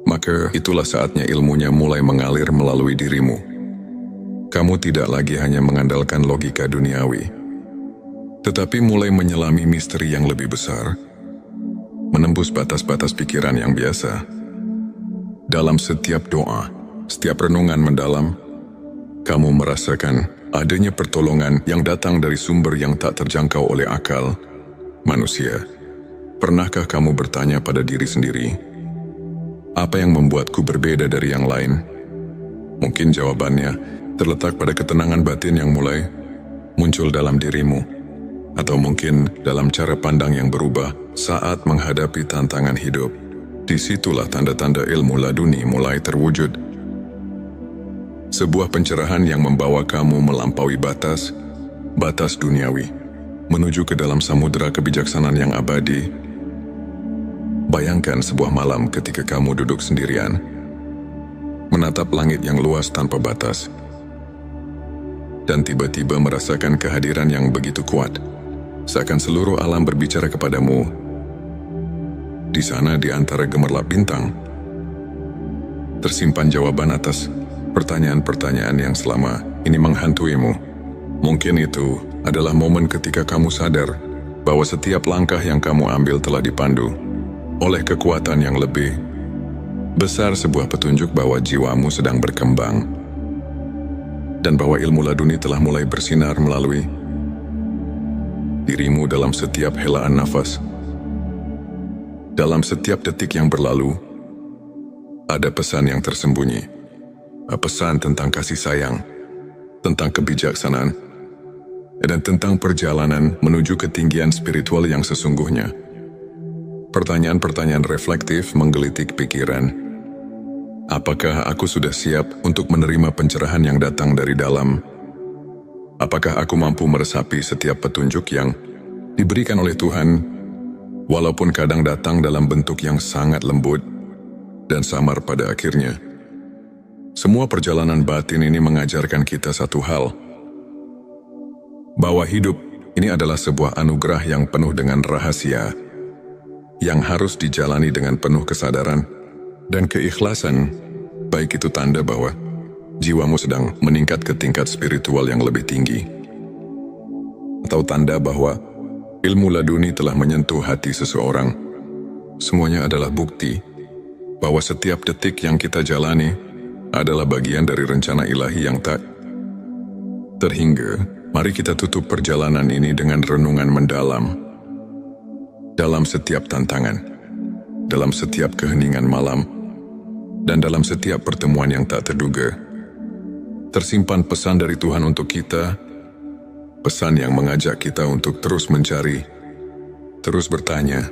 maka itulah saatnya ilmunya mulai mengalir melalui dirimu. Kamu tidak lagi hanya mengandalkan logika duniawi, tetapi mulai menyelami misteri yang lebih besar, menembus batas-batas pikiran yang biasa. Dalam setiap doa, setiap renungan mendalam, kamu merasakan adanya pertolongan yang datang dari sumber yang tak terjangkau oleh akal manusia. Pernahkah kamu bertanya pada diri sendiri, apa yang membuatku berbeda dari yang lain? Mungkin jawabannya terletak pada ketenangan batin yang mulai muncul dalam dirimu, atau mungkin dalam cara pandang yang berubah saat menghadapi tantangan hidup. Disitulah tanda-tanda ilmu laduni mulai terwujud. Sebuah pencerahan yang membawa kamu melampaui batas duniawi, menuju ke dalam samudera kebijaksanaan yang abadi. Bayangkan sebuah malam ketika kamu duduk sendirian, menatap langit yang luas tanpa batas, dan tiba-tiba merasakan kehadiran yang begitu kuat, seakan seluruh alam berbicara kepadamu. Di sana, di antara gemerlap bintang, tersimpan jawaban atas pertanyaan-pertanyaan yang selama ini menghantuimu. Mungkin itu adalah momen ketika kamu sadar bahwa setiap langkah yang kamu ambil telah dipandu oleh kekuatan yang lebih besar, sebuah petunjuk bahwa jiwamu sedang berkembang, dan bahwa ilmu laduni telah mulai bersinar melalui dirimu dalam setiap helaan nafas. Dalam setiap detik yang berlalu, ada pesan yang tersembunyi. Pesan tentang kasih sayang, tentang kebijaksanaan, dan tentang perjalanan menuju ketinggian spiritual yang sesungguhnya. Pertanyaan-pertanyaan reflektif menggelitik pikiran. Apakah aku sudah siap untuk menerima pencerahan yang datang dari dalam? Apakah aku mampu meresapi setiap petunjuk yang diberikan oleh Tuhan, walaupun kadang datang dalam bentuk yang sangat lembut dan samar pada akhirnya? Semua perjalanan batin ini mengajarkan kita satu hal, bahwa hidup ini adalah sebuah anugerah yang penuh dengan rahasia, yang harus dijalani dengan penuh kesadaran dan keikhlasan, baik itu tanda bahwa jiwamu sedang meningkat ke tingkat spiritual yang lebih tinggi, atau tanda bahwa ilmu laduni telah menyentuh hati seseorang. Semuanya adalah bukti bahwa setiap detik yang kita jalani adalah bagian dari rencana ilahi yang tak terhingga. Mari kita tutup perjalanan ini dengan renungan mendalam. Dalam setiap tantangan, dalam setiap keheningan malam, dan dalam setiap pertemuan yang tak terduga, tersimpan pesan dari Tuhan untuk kita, pesan yang mengajak kita untuk terus mencari, terus bertanya,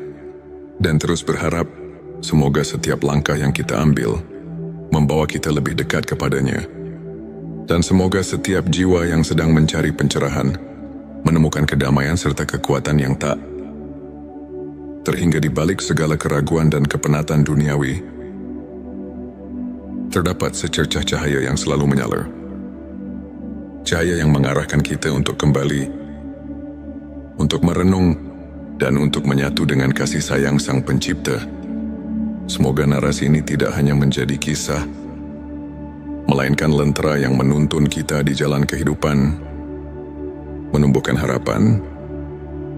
dan terus berharap. Semoga setiap langkah yang kita ambil membawa kita lebih dekat kepadanya, dan semoga setiap jiwa yang sedang mencari pencerahan menemukan kedamaian serta kekuatan yang tak terhingga di balik segala keraguan dan kepenatan duniawi. Terdapat secercah cahaya yang selalu menyala, cahaya yang mengarahkan kita untuk kembali untuk merenung, dan untuk menyatu dengan kasih sayang Sang Pencipta. Semoga narasi ini tidak hanya menjadi kisah, melainkan lentera yang menuntun kita di jalan kehidupan, menumbuhkan harapan,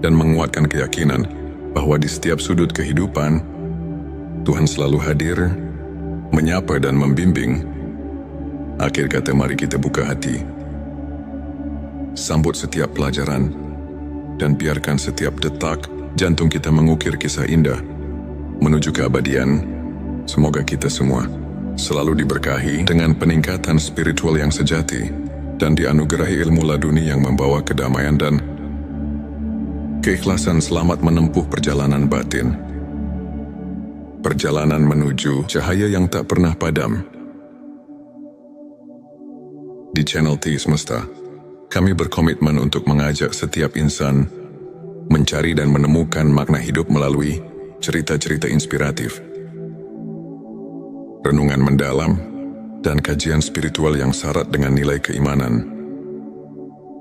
dan menguatkan keyakinan bahwa di setiap sudut kehidupan, Tuhan selalu hadir, menyapa dan membimbing. Akhir kata, mari kita buka hati, sambut setiap pelajaran, dan biarkan setiap detak jantung kita mengukir kisah indah menuju keabadian. Semoga kita semua selalu diberkahi dengan peningkatan spiritual yang sejati dan dianugerahi ilmu laduni yang membawa kedamaian dan keikhlasan selamat menempuh perjalanan batin. Perjalanan menuju cahaya yang tak pernah padam. Di channel T Semesta, kami berkomitmen untuk mengajak setiap insan mencari dan menemukan makna hidup melalui cerita-cerita inspiratif, renungan mendalam, dan kajian spiritual yang syarat dengan nilai keimanan.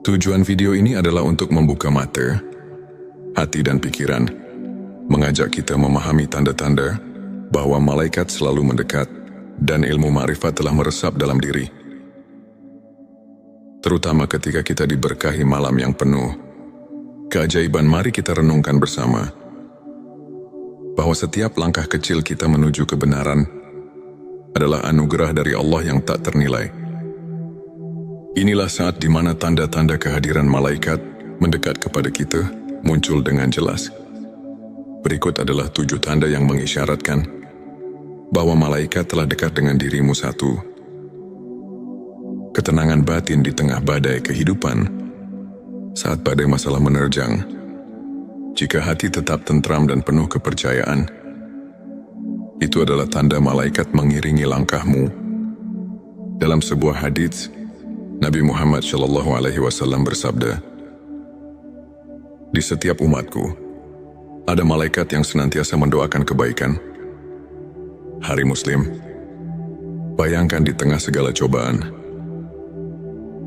Tujuan video ini adalah untuk membuka mata, hati dan pikiran, mengajak kita memahami tanda-tanda bahwa malaikat selalu mendekat dan ilmu ma'rifat telah meresap dalam diri. Terutama ketika kita diberkahi malam yang penuh keajaiban, mari kita renungkan bersama bahwa setiap langkah kecil kita menuju kebenaran adalah anugerah dari Allah yang tak ternilai. Inilah saat di mana tanda-tanda kehadiran malaikat mendekat kepada kita muncul dengan jelas. Berikut adalah 7 tanda yang mengisyaratkan bahwa malaikat telah dekat dengan dirimu. 1. Ketenangan batin di tengah badai kehidupan. Saat badai masalah menerjang, jika hati tetap tentram dan penuh kepercayaan, itu adalah tanda malaikat mengiringi langkahmu. Dalam sebuah hadits, Nabi Muhammad SAW bersabda, "Di setiap umatku, ada malaikat yang senantiasa mendoakan kebaikan." Hari Muslim, bayangkan di tengah segala cobaan,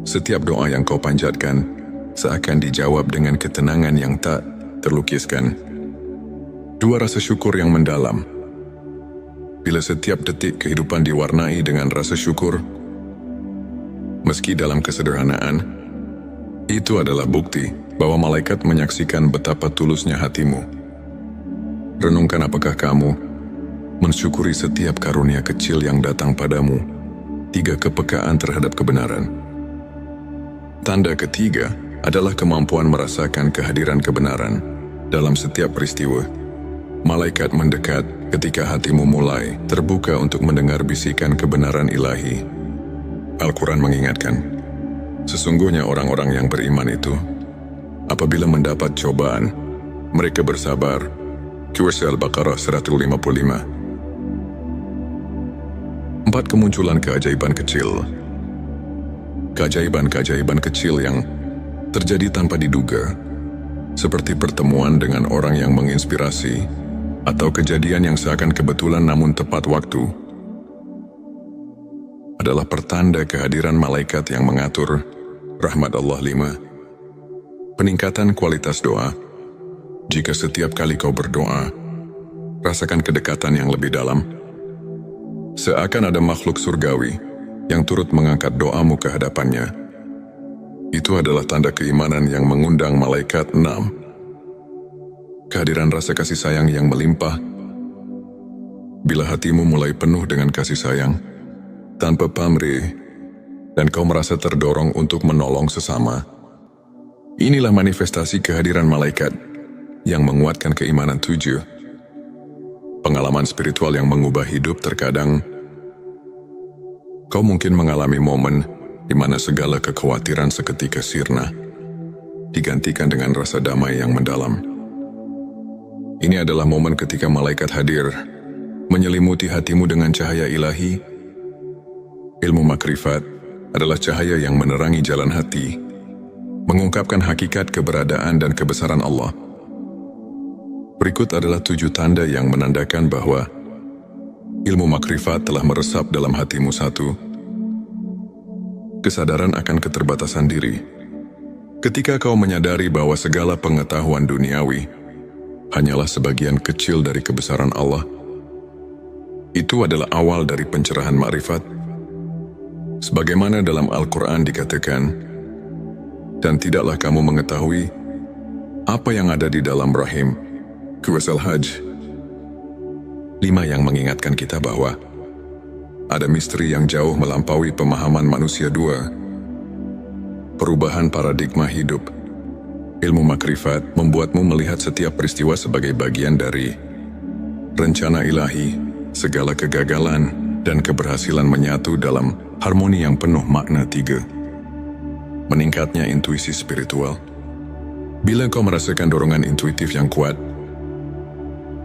setiap doa yang kau panjatkan seakan dijawab dengan ketenangan yang tak terlukiskan. 2. Rasa syukur yang mendalam. Bila setiap detik kehidupan diwarnai dengan rasa syukur, meski dalam kesederhanaan, itu adalah bukti bahwa malaikat menyaksikan betapa tulusnya hatimu. Renungkan, apakah kamu mensyukuri setiap karunia kecil yang datang padamu? 3. Kepekaan terhadap kebenaran. Tanda ketiga adalah kemampuan merasakan kehadiran kebenaran dalam setiap peristiwa. Malaikat mendekat ketika hatimu mulai terbuka untuk mendengar bisikan kebenaran ilahi. Al-Quran mengingatkan, sesungguhnya orang-orang yang beriman itu, apabila mendapat cobaan, mereka bersabar. Surah Al-Baqarah 155. 4. Kemunculan keajaiban kecil. Keajaiban-keajaiban kecil yang terjadi tanpa diduga, seperti pertemuan dengan orang yang menginspirasi, atau kejadian yang seakan kebetulan namun tepat waktu, adalah pertanda kehadiran malaikat yang mengatur rahmat Allah. 5. Peningkatan kualitas doa. Jika setiap kali kau berdoa, rasakan kedekatan yang lebih dalam, seakan ada makhluk surgawi yang turut mengangkat doamu ke hadapannya. Itu adalah tanda keimanan yang mengundang malaikat. 6. Kehadiran rasa kasih sayang yang melimpah. Bila hatimu mulai penuh dengan kasih sayang, tanpa pamrih, dan kau merasa terdorong untuk menolong sesama, inilah manifestasi kehadiran malaikat yang menguatkan keimanan. 7. Pengalaman spiritual yang mengubah hidup. Terkadang, kau mungkin mengalami momen di mana segala kekhawatiran seketika sirna, digantikan dengan rasa damai yang mendalam. Ini adalah momen ketika malaikat hadir, menyelimuti hatimu dengan cahaya ilahi. Ilmu makrifat adalah cahaya yang menerangi jalan hati, mengungkapkan hakikat keberadaan dan kebesaran Allah. Berikut adalah 7 tanda yang menandakan bahwa ilmu makrifat telah meresap dalam hatimu. 1. Kesadaran akan keterbatasan diri. Ketika kau menyadari bahwa segala pengetahuan duniawi hanyalah sebagian kecil dari kebesaran Allah, itu adalah awal dari pencerahan makrifat. Sebagaimana dalam Al-Quran dikatakan, dan tidaklah kamu mengetahui apa yang ada di dalam rahim. Surah Al-Hajj 5 yang mengingatkan kita bahwa ada misteri yang jauh melampaui pemahaman manusia. 2. Perubahan paradigma hidup. Ilmu makrifat membuatmu melihat setiap peristiwa sebagai bagian dari rencana ilahi. Segala kegagalan dan keberhasilan menyatu dalam harmoni yang penuh makna. 3. Meningkatnya intuisi spiritual. Bila kau merasakan dorongan intuitif yang kuat,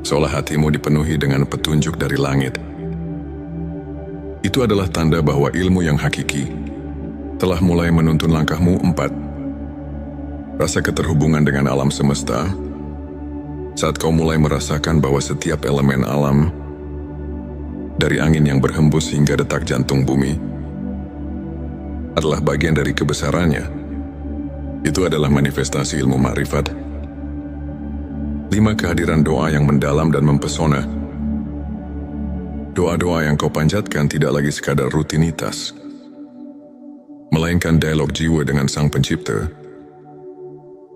seolah hatimu dipenuhi dengan petunjuk dari langit, itu adalah tanda bahwa ilmu yang hakiki telah mulai menuntun langkahmu. 4. Rasa keterhubungan dengan alam semesta. Saat kau mulai merasakan bahwa setiap elemen alam, dari angin yang berhembus hingga detak jantung bumi, adalah bagian dari kebesarannya, itu adalah manifestasi ilmu makrifat. 5. Kehadiran doa yang mendalam dan mempesona. Doa-doa yang kau panjatkan tidak lagi sekadar rutinitas, melainkan dialog jiwa dengan Sang Pencipta.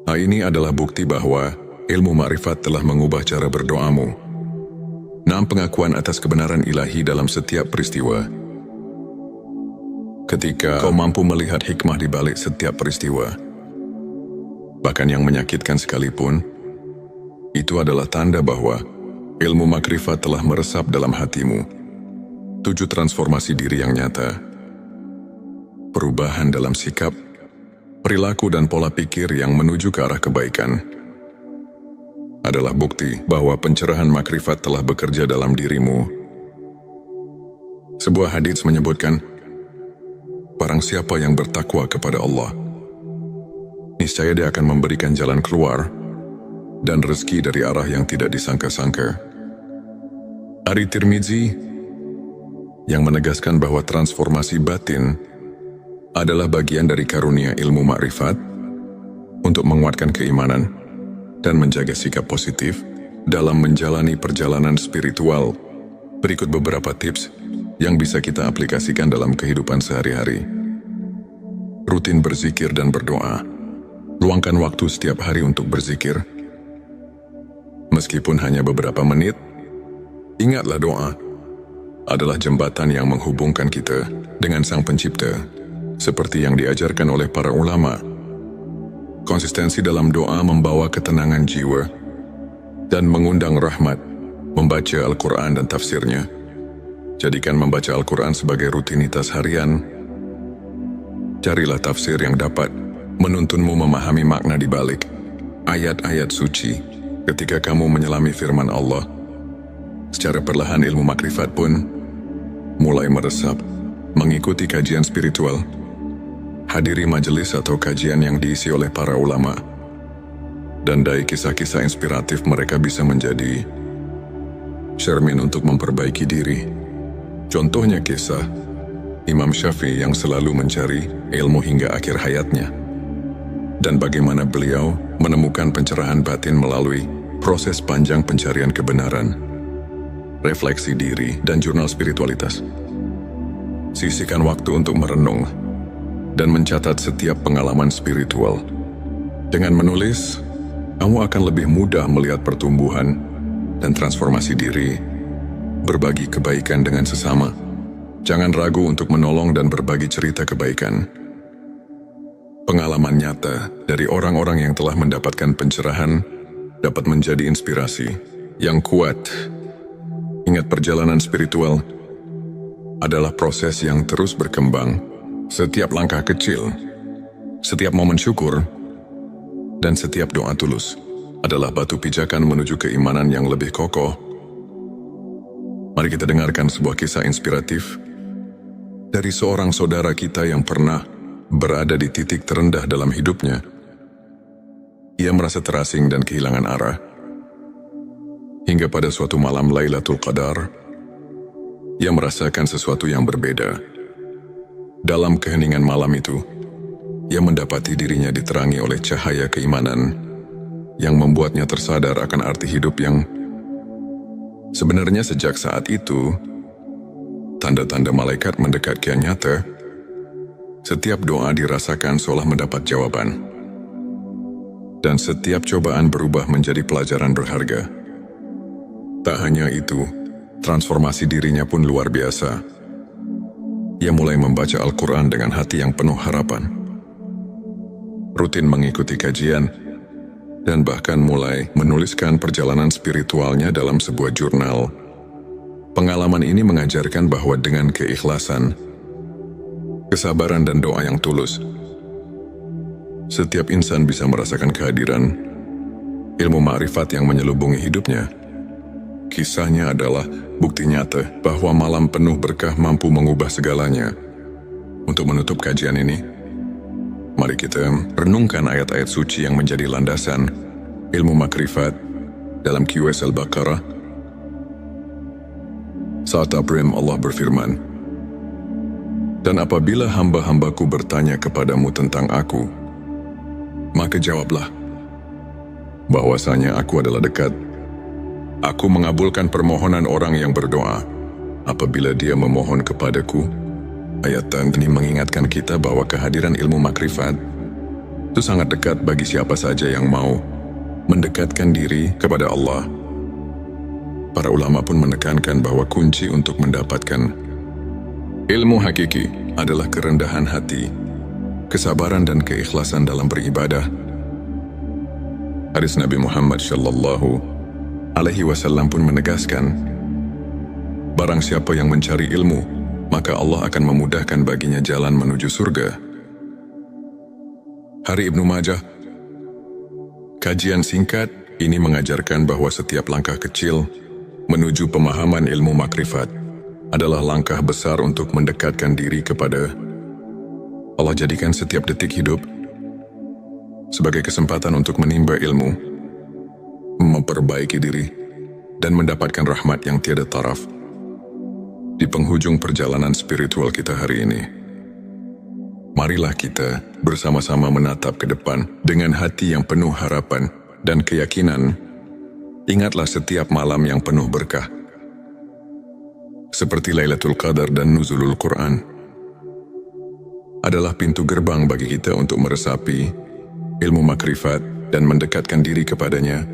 Hal ini adalah bukti bahwa ilmu makrifat telah mengubah cara berdoamu. 6. Pengakuan atas kebenaran ilahi dalam setiap peristiwa. Ketika kau mampu melihat hikmah di balik setiap peristiwa, bahkan yang menyakitkan sekalipun, itu adalah tanda bahwa ilmu makrifat telah meresap dalam hatimu. 7. Transformasi diri yang nyata. Perubahan dalam sikap, perilaku dan pola pikir yang menuju ke arah kebaikan adalah bukti bahwa pencerahan makrifat telah bekerja dalam dirimu. Sebuah hadits menyebutkan, barang siapa yang bertakwa kepada Allah, niscaya dia akan memberikan jalan keluar dan rezeki dari arah yang tidak disangka-sangka. Hadits Tirmizi yang menegaskan bahwa transformasi batin adalah bagian dari karunia ilmu makrifat untuk menguatkan keimanan dan menjaga sikap positif dalam menjalani perjalanan spiritual. Berikut beberapa tips yang bisa kita aplikasikan dalam kehidupan sehari-hari. Rutin berzikir dan berdoa. Luangkan waktu setiap hari untuk berzikir. Meskipun hanya beberapa menit, ingatlah doa adalah jembatan yang menghubungkan kita dengan Sang Pencipta, seperti yang diajarkan oleh para ulama. Konsistensi dalam doa membawa ketenangan jiwa dan mengundang rahmat. Membaca Al-Quran dan tafsirnya. Jadikan membaca Al-Quran sebagai rutinitas harian. Carilah tafsir yang dapat menuntunmu memahami makna di balik ayat-ayat suci. Ketika kamu menyelami firman Allah, secara perlahan ilmu makrifat pun mulai meresap. Mengikuti kajian spiritual. Hadiri majelis atau kajian yang diisi oleh para ulama. Dan dari kisah-kisah inspiratif mereka bisa menjadi cermin untuk memperbaiki diri. Contohnya kisah Imam Syafi'i yang selalu mencari ilmu hingga akhir hayatnya. Dan bagaimana beliau menemukan pencerahan batin melalui proses panjang pencarian kebenaran, refleksi diri, dan jurnal spiritualitas. Sisihkan waktu untuk merenung dan mencatat setiap pengalaman spiritual. Dengan menulis, kamu akan lebih mudah melihat pertumbuhan dan transformasi diri. Berbagi kebaikan dengan sesama. Jangan ragu untuk menolong dan berbagi cerita kebaikan. Pengalaman nyata dari orang-orang yang telah mendapatkan pencerahan dapat menjadi inspirasi yang kuat. Ingat, perjalanan spiritual adalah proses yang terus berkembang. Setiap langkah kecil, setiap momen syukur, dan setiap doa tulus adalah batu pijakan menuju keimanan yang lebih kokoh. Mari kita dengarkan sebuah kisah inspiratif dari seorang saudara kita yang pernah berada di titik terendah dalam hidupnya. Ia merasa terasing dan kehilangan arah. Hingga pada suatu malam Lailatul Qadar, ia merasakan sesuatu yang berbeda. Dalam keheningan malam itu, ia mendapati dirinya diterangi oleh cahaya keimanan yang membuatnya tersadar akan arti hidup yang sebenarnya sejak saat itu, tanda-tanda malaikat mendekat kian nyata. Setiap doa dirasakan seolah mendapat jawaban. Dan setiap cobaan berubah menjadi pelajaran berharga. Tak hanya itu, transformasi dirinya pun luar biasa. Ia mulai membaca Al-Quran dengan hati yang penuh harapan. Rutin mengikuti kajian, dan bahkan mulai menuliskan perjalanan spiritualnya dalam sebuah jurnal. Pengalaman ini mengajarkan bahwa dengan keikhlasan, kesabaran dan doa yang tulus, setiap insan bisa merasakan kehadiran ilmu ma'rifat yang menyelubungi hidupnya. Kisahnya adalah bukti nyata bahwa malam penuh berkah mampu mengubah segalanya. Untuk menutup kajian ini, mari kita renungkan ayat-ayat suci yang menjadi landasan ilmu makrifat dalam QS Al-Baqarah. Saat Abrim Allah berfirman, "Dan apabila hamba-hambaku bertanya kepadamu tentang aku, maka jawablah bahwasanya aku adalah dekat. Aku mengabulkan permohonan orang yang berdoa apabila dia memohon kepadaku." Ayat ini mengingatkan kita bahwa kehadiran ilmu makrifat itu sangat dekat bagi siapa saja yang mau mendekatkan diri kepada Allah. Para ulama pun menekankan bahwa kunci untuk mendapatkan ilmu hakiki adalah kerendahan hati, kesabaran dan keikhlasan dalam beribadah. Hadis Nabi Muhammad SAW pun menegaskan, barang siapa yang mencari ilmu, maka Allah akan memudahkan baginya jalan menuju surga. Hari Ibnu Majah. Kajian singkat ini mengajarkan bahwa setiap langkah kecil menuju pemahaman ilmu makrifat adalah langkah besar untuk mendekatkan diri kepada Allah. Jadikan setiap detik hidup sebagai kesempatan untuk menimba ilmu, memperbaiki diri, dan mendapatkan rahmat yang tiada taraf. Di penghujung perjalanan spiritual kita hari ini, marilah kita bersama-sama menatap ke depan dengan hati yang penuh harapan dan keyakinan. Ingatlah setiap malam yang penuh berkah, seperti Lailatul Qadar dan Nuzulul Quran, adalah pintu gerbang bagi kita untuk meresapi ilmu makrifat dan mendekatkan diri kepadanya.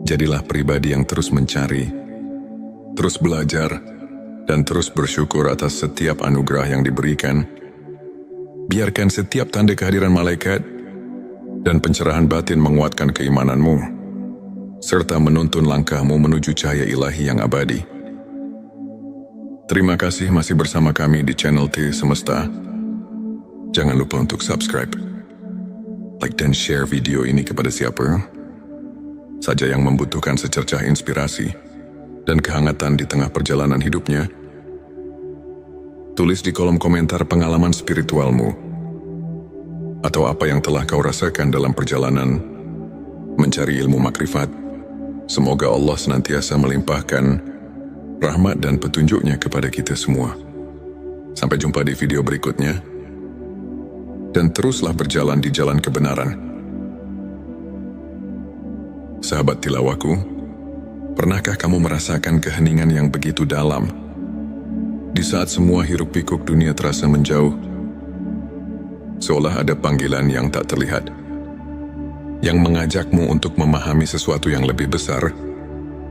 Jadilah pribadi yang terus mencari, terus belajar, dan terus bersyukur atas setiap anugerah yang diberikan. Biarkan setiap tanda kehadiran malaikat dan pencerahan batin menguatkan keimananmu, serta menuntun langkahmu menuju cahaya ilahi yang abadi. Terima kasih masih bersama kami di channel T Semesta. Jangan lupa untuk subscribe, like dan share video ini kepada siapa saja yang membutuhkan secercah inspirasi dan kehangatan di tengah perjalanan hidupnya. Tulis di kolom komentar pengalaman spiritualmu atau apa yang telah kau rasakan dalam perjalanan mencari ilmu makrifat. Semoga Allah senantiasa melimpahkan rahmat dan petunjuknya kepada kita semua. Sampai jumpa di video berikutnya, dan teruslah berjalan di jalan kebenaran. Sahabat tilawaku, pernahkah kamu merasakan keheningan yang begitu dalam di saat semua hiruk pikuk dunia terasa menjauh? Seolah ada panggilan yang tak terlihat yang mengajakmu untuk memahami sesuatu yang lebih besar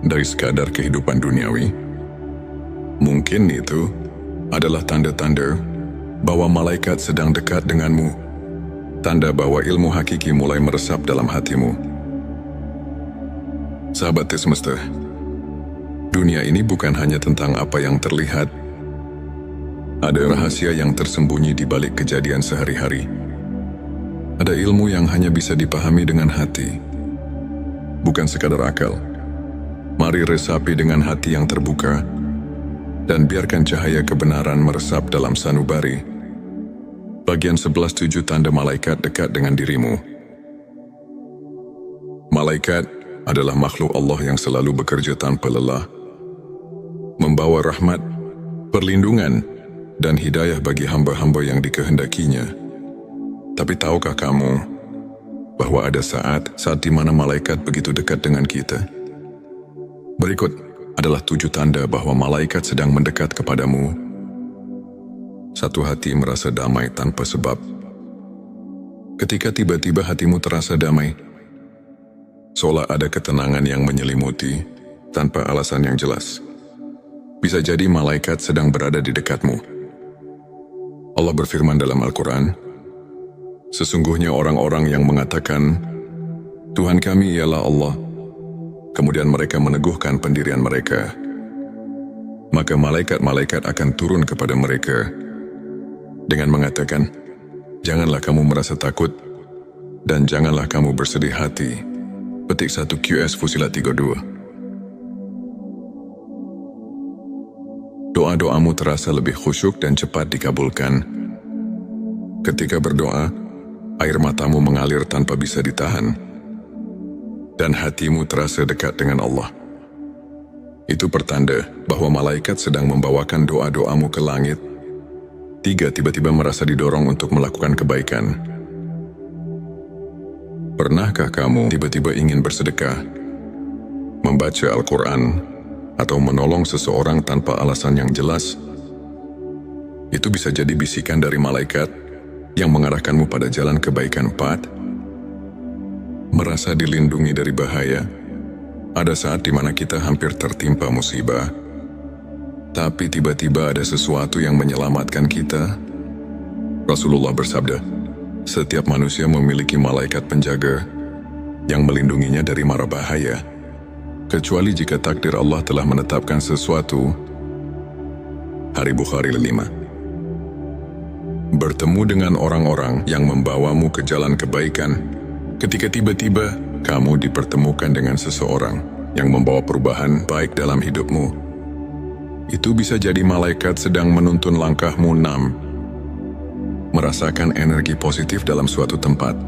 dari sekadar kehidupan duniawi. Mungkin itu adalah tanda-tanda bahwa malaikat sedang dekat denganmu, tanda bahwa ilmu hakiki mulai meresap dalam hatimu. Sahabat Semesta, dunia ini bukan hanya tentang apa yang terlihat. Ada rahasia yang tersembunyi di balik kejadian sehari-hari. Ada ilmu yang hanya bisa dipahami dengan hati, bukan sekadar akal. Mari resapi dengan hati yang terbuka, dan biarkan cahaya kebenaran meresap dalam sanubari. Bagian 11.7 tanda malaikat dekat dengan dirimu. Malaikat adalah makhluk Allah yang selalu bekerja tanpa lelah, membawa rahmat, perlindungan, dan hidayah bagi hamba-hamba yang dikehendakinya. Tapi tahukah kamu bahwa ada saat di mana malaikat begitu dekat dengan kita? Berikut adalah 7 tanda bahwa malaikat sedang mendekat kepadamu. 1. Hati merasa damai tanpa sebab. Ketika tiba-tiba hatimu terasa damai, seolah ada ketenangan yang menyelimuti tanpa alasan yang jelas. Bisa jadi malaikat sedang berada di dekatmu. Allah berfirman dalam Al-Quran, sesungguhnya orang-orang yang mengatakan, Tuhan kami ialah Allah, kemudian mereka meneguhkan pendirian mereka, maka malaikat-malaikat akan turun kepada mereka dengan mengatakan, janganlah kamu merasa takut dan janganlah kamu bersedih hati. Petik 1 QS Fusilat 32. Doa-doamu terasa lebih khusyuk dan cepat dikabulkan. Ketika berdoa, air matamu mengalir tanpa bisa ditahan, dan hatimu terasa dekat dengan Allah. Itu pertanda bahwa malaikat sedang membawakan doa-doamu ke langit. 3. Tiba-tiba merasa didorong untuk melakukan kebaikan. Pernahkah kamu tiba-tiba ingin bersedekah, membaca Al-Quran, atau menolong seseorang tanpa alasan yang jelas? Itu bisa jadi bisikan dari malaikat yang mengarahkanmu pada jalan kebaikan. 4. Merasa dilindungi dari bahaya. Ada saat di mana kita hampir tertimpa musibah, tapi tiba-tiba ada sesuatu yang menyelamatkan kita. Rasulullah bersabda, setiap manusia memiliki malaikat penjaga yang melindunginya dari mara bahaya, kecuali jika takdir Allah telah menetapkan sesuatu. Hari Bukhari 5. Bertemu dengan orang-orang yang membawamu ke jalan kebaikan. Ketika tiba-tiba kamu dipertemukan dengan seseorang yang membawa perubahan baik dalam hidupmu, itu bisa jadi malaikat sedang menuntun langkahmu. 6. Merasakan energi positif dalam suatu tempat.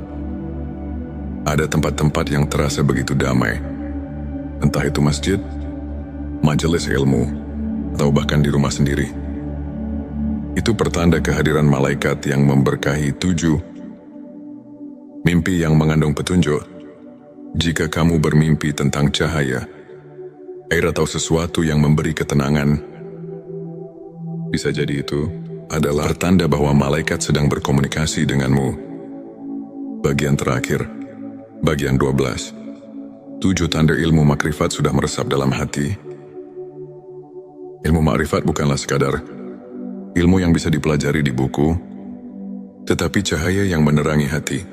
Ada tempat-tempat yang terasa begitu damai, entah itu masjid, majelis ilmu, atau bahkan di rumah sendiri. Itu pertanda kehadiran malaikat yang memberkahi. 7. Mimpi yang mengandung petunjuk. Jika kamu bermimpi tentang cahaya, air atau sesuatu yang memberi ketenangan, bisa jadi itu adalah pertanda bahwa malaikat sedang berkomunikasi denganmu. Bagian terakhir, bagian 12. 7 tanda ilmu makrifat sudah meresap dalam hati. Ilmu makrifat bukanlah sekadar ilmu yang bisa dipelajari di buku, tetapi cahaya yang menerangi hati.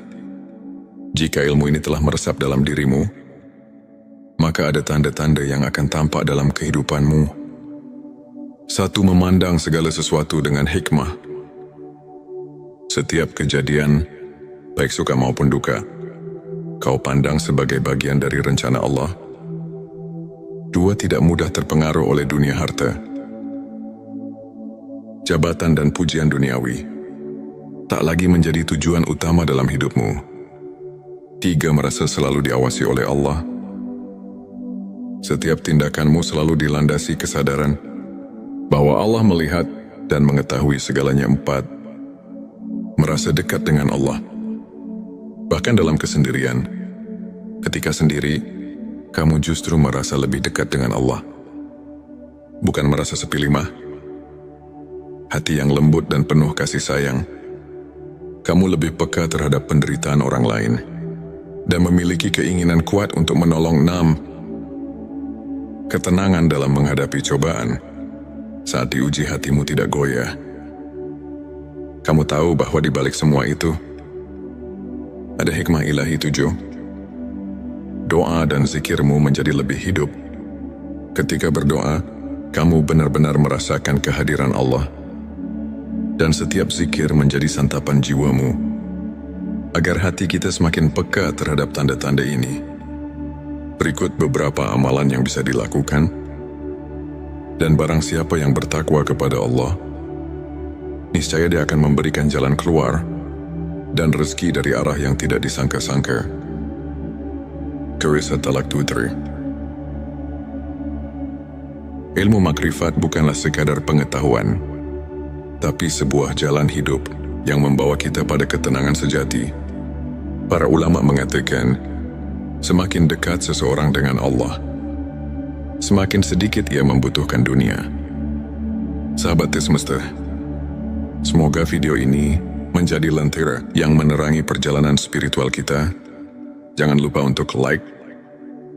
Jika ilmu ini telah meresap dalam dirimu, maka ada tanda-tanda yang akan tampak dalam kehidupanmu. 1. Memandang segala sesuatu dengan hikmah. Setiap kejadian, baik suka maupun duka, kau pandang sebagai bagian dari rencana Allah. 2. Tidak mudah terpengaruh oleh dunia harta, jabatan dan pujian duniawi tak lagi menjadi tujuan utama dalam hidupmu. 3. Merasa selalu diawasi oleh Allah. Setiap tindakanmu selalu dilandasi kesadaran bahwa Allah melihat dan mengetahui segalanya. 4. Merasa dekat dengan Allah, bahkan dalam kesendirian. Ketika sendiri, kamu justru merasa lebih dekat dengan Allah. Bukan merasa sepi. 5. Hati yang lembut dan penuh kasih sayang. Kamu lebih peka terhadap penderitaan orang lain dan memiliki keinginan kuat untuk menolong. 6. Ketenangan dalam menghadapi cobaan. Saat diuji, hatimu tidak goyah. Kamu tahu bahwa di balik semua itu ada hikmah ilahi. 7. Doa dan zikirmu menjadi lebih hidup. Ketika berdoa, kamu benar-benar merasakan kehadiran Allah, dan setiap zikir menjadi santapan jiwamu. Agar hati kita semakin peka terhadap tanda-tanda ini, berikut beberapa amalan yang bisa dilakukan. Dan barang siapa yang bertakwa kepada Allah, niscaya Dia akan memberikan jalan keluar dan rezeki dari arah yang tidak disangka-sangka. Qur'an Talaq 23. Ilmu makrifat bukanlah sekadar pengetahuan, tapi sebuah jalan hidup yang membawa kita pada ketenangan sejati. Para ulama mengatakan, semakin dekat seseorang dengan Allah, semakin sedikit ia membutuhkan dunia. Sahabat semesta, semoga video ini menjadi lentera yang menerangi perjalanan spiritual kita. Jangan lupa untuk like,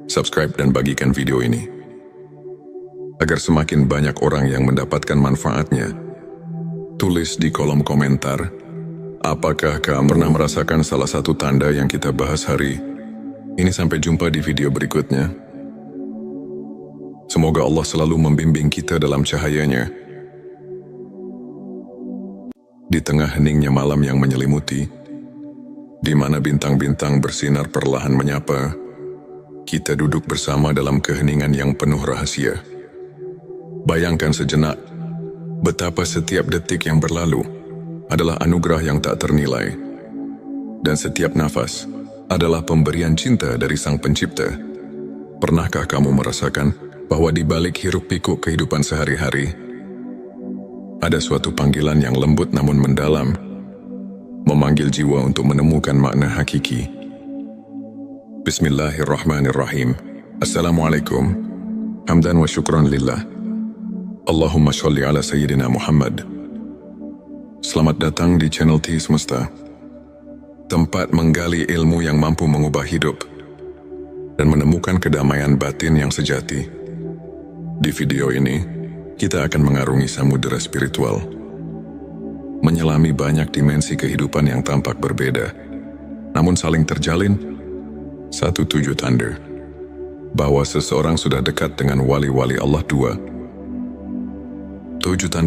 subscribe, dan bagikan video ini, agar semakin banyak orang yang mendapatkan manfaatnya. Tulis di kolom komentar, apakah kamu pernah merasakan salah satu tanda yang kita bahas hari ini? Sampai jumpa di video berikutnya. Semoga Allah selalu membimbing kita dalam cahayanya. Di tengah heningnya malam yang menyelimuti, di mana bintang-bintang bersinar perlahan menyapa, kita duduk bersama dalam keheningan yang penuh rahasia. Bayangkan sejenak, betapa setiap detik yang berlalu adalah anugerah yang tak ternilai, dan setiap nafas adalah pemberian cinta dari Sang Pencipta. Pernahkah kamu merasakan bahwa di balik hiruk-pikuk kehidupan sehari-hari, ada suatu panggilan yang lembut namun mendalam, memanggil jiwa untuk menemukan makna hakiki? Bismillahirrahmanirrahim. Assalamualaikum. Hamdan wa syukran lillah. Allahumma sholli ala Sayyidina Muhammad. Selamat datang di channel T Semesta, tempat menggali ilmu yang mampu mengubah hidup dan menemukan kedamaian batin yang sejati. Di video ini, kita akan mengarungi samudera spiritual, menyelami banyak dimensi kehidupan yang tampak berbeda, namun saling terjalin satu tujuan tanda bahwa seseorang sudah dekat dengan wali-wali Allah. Tujuh tanda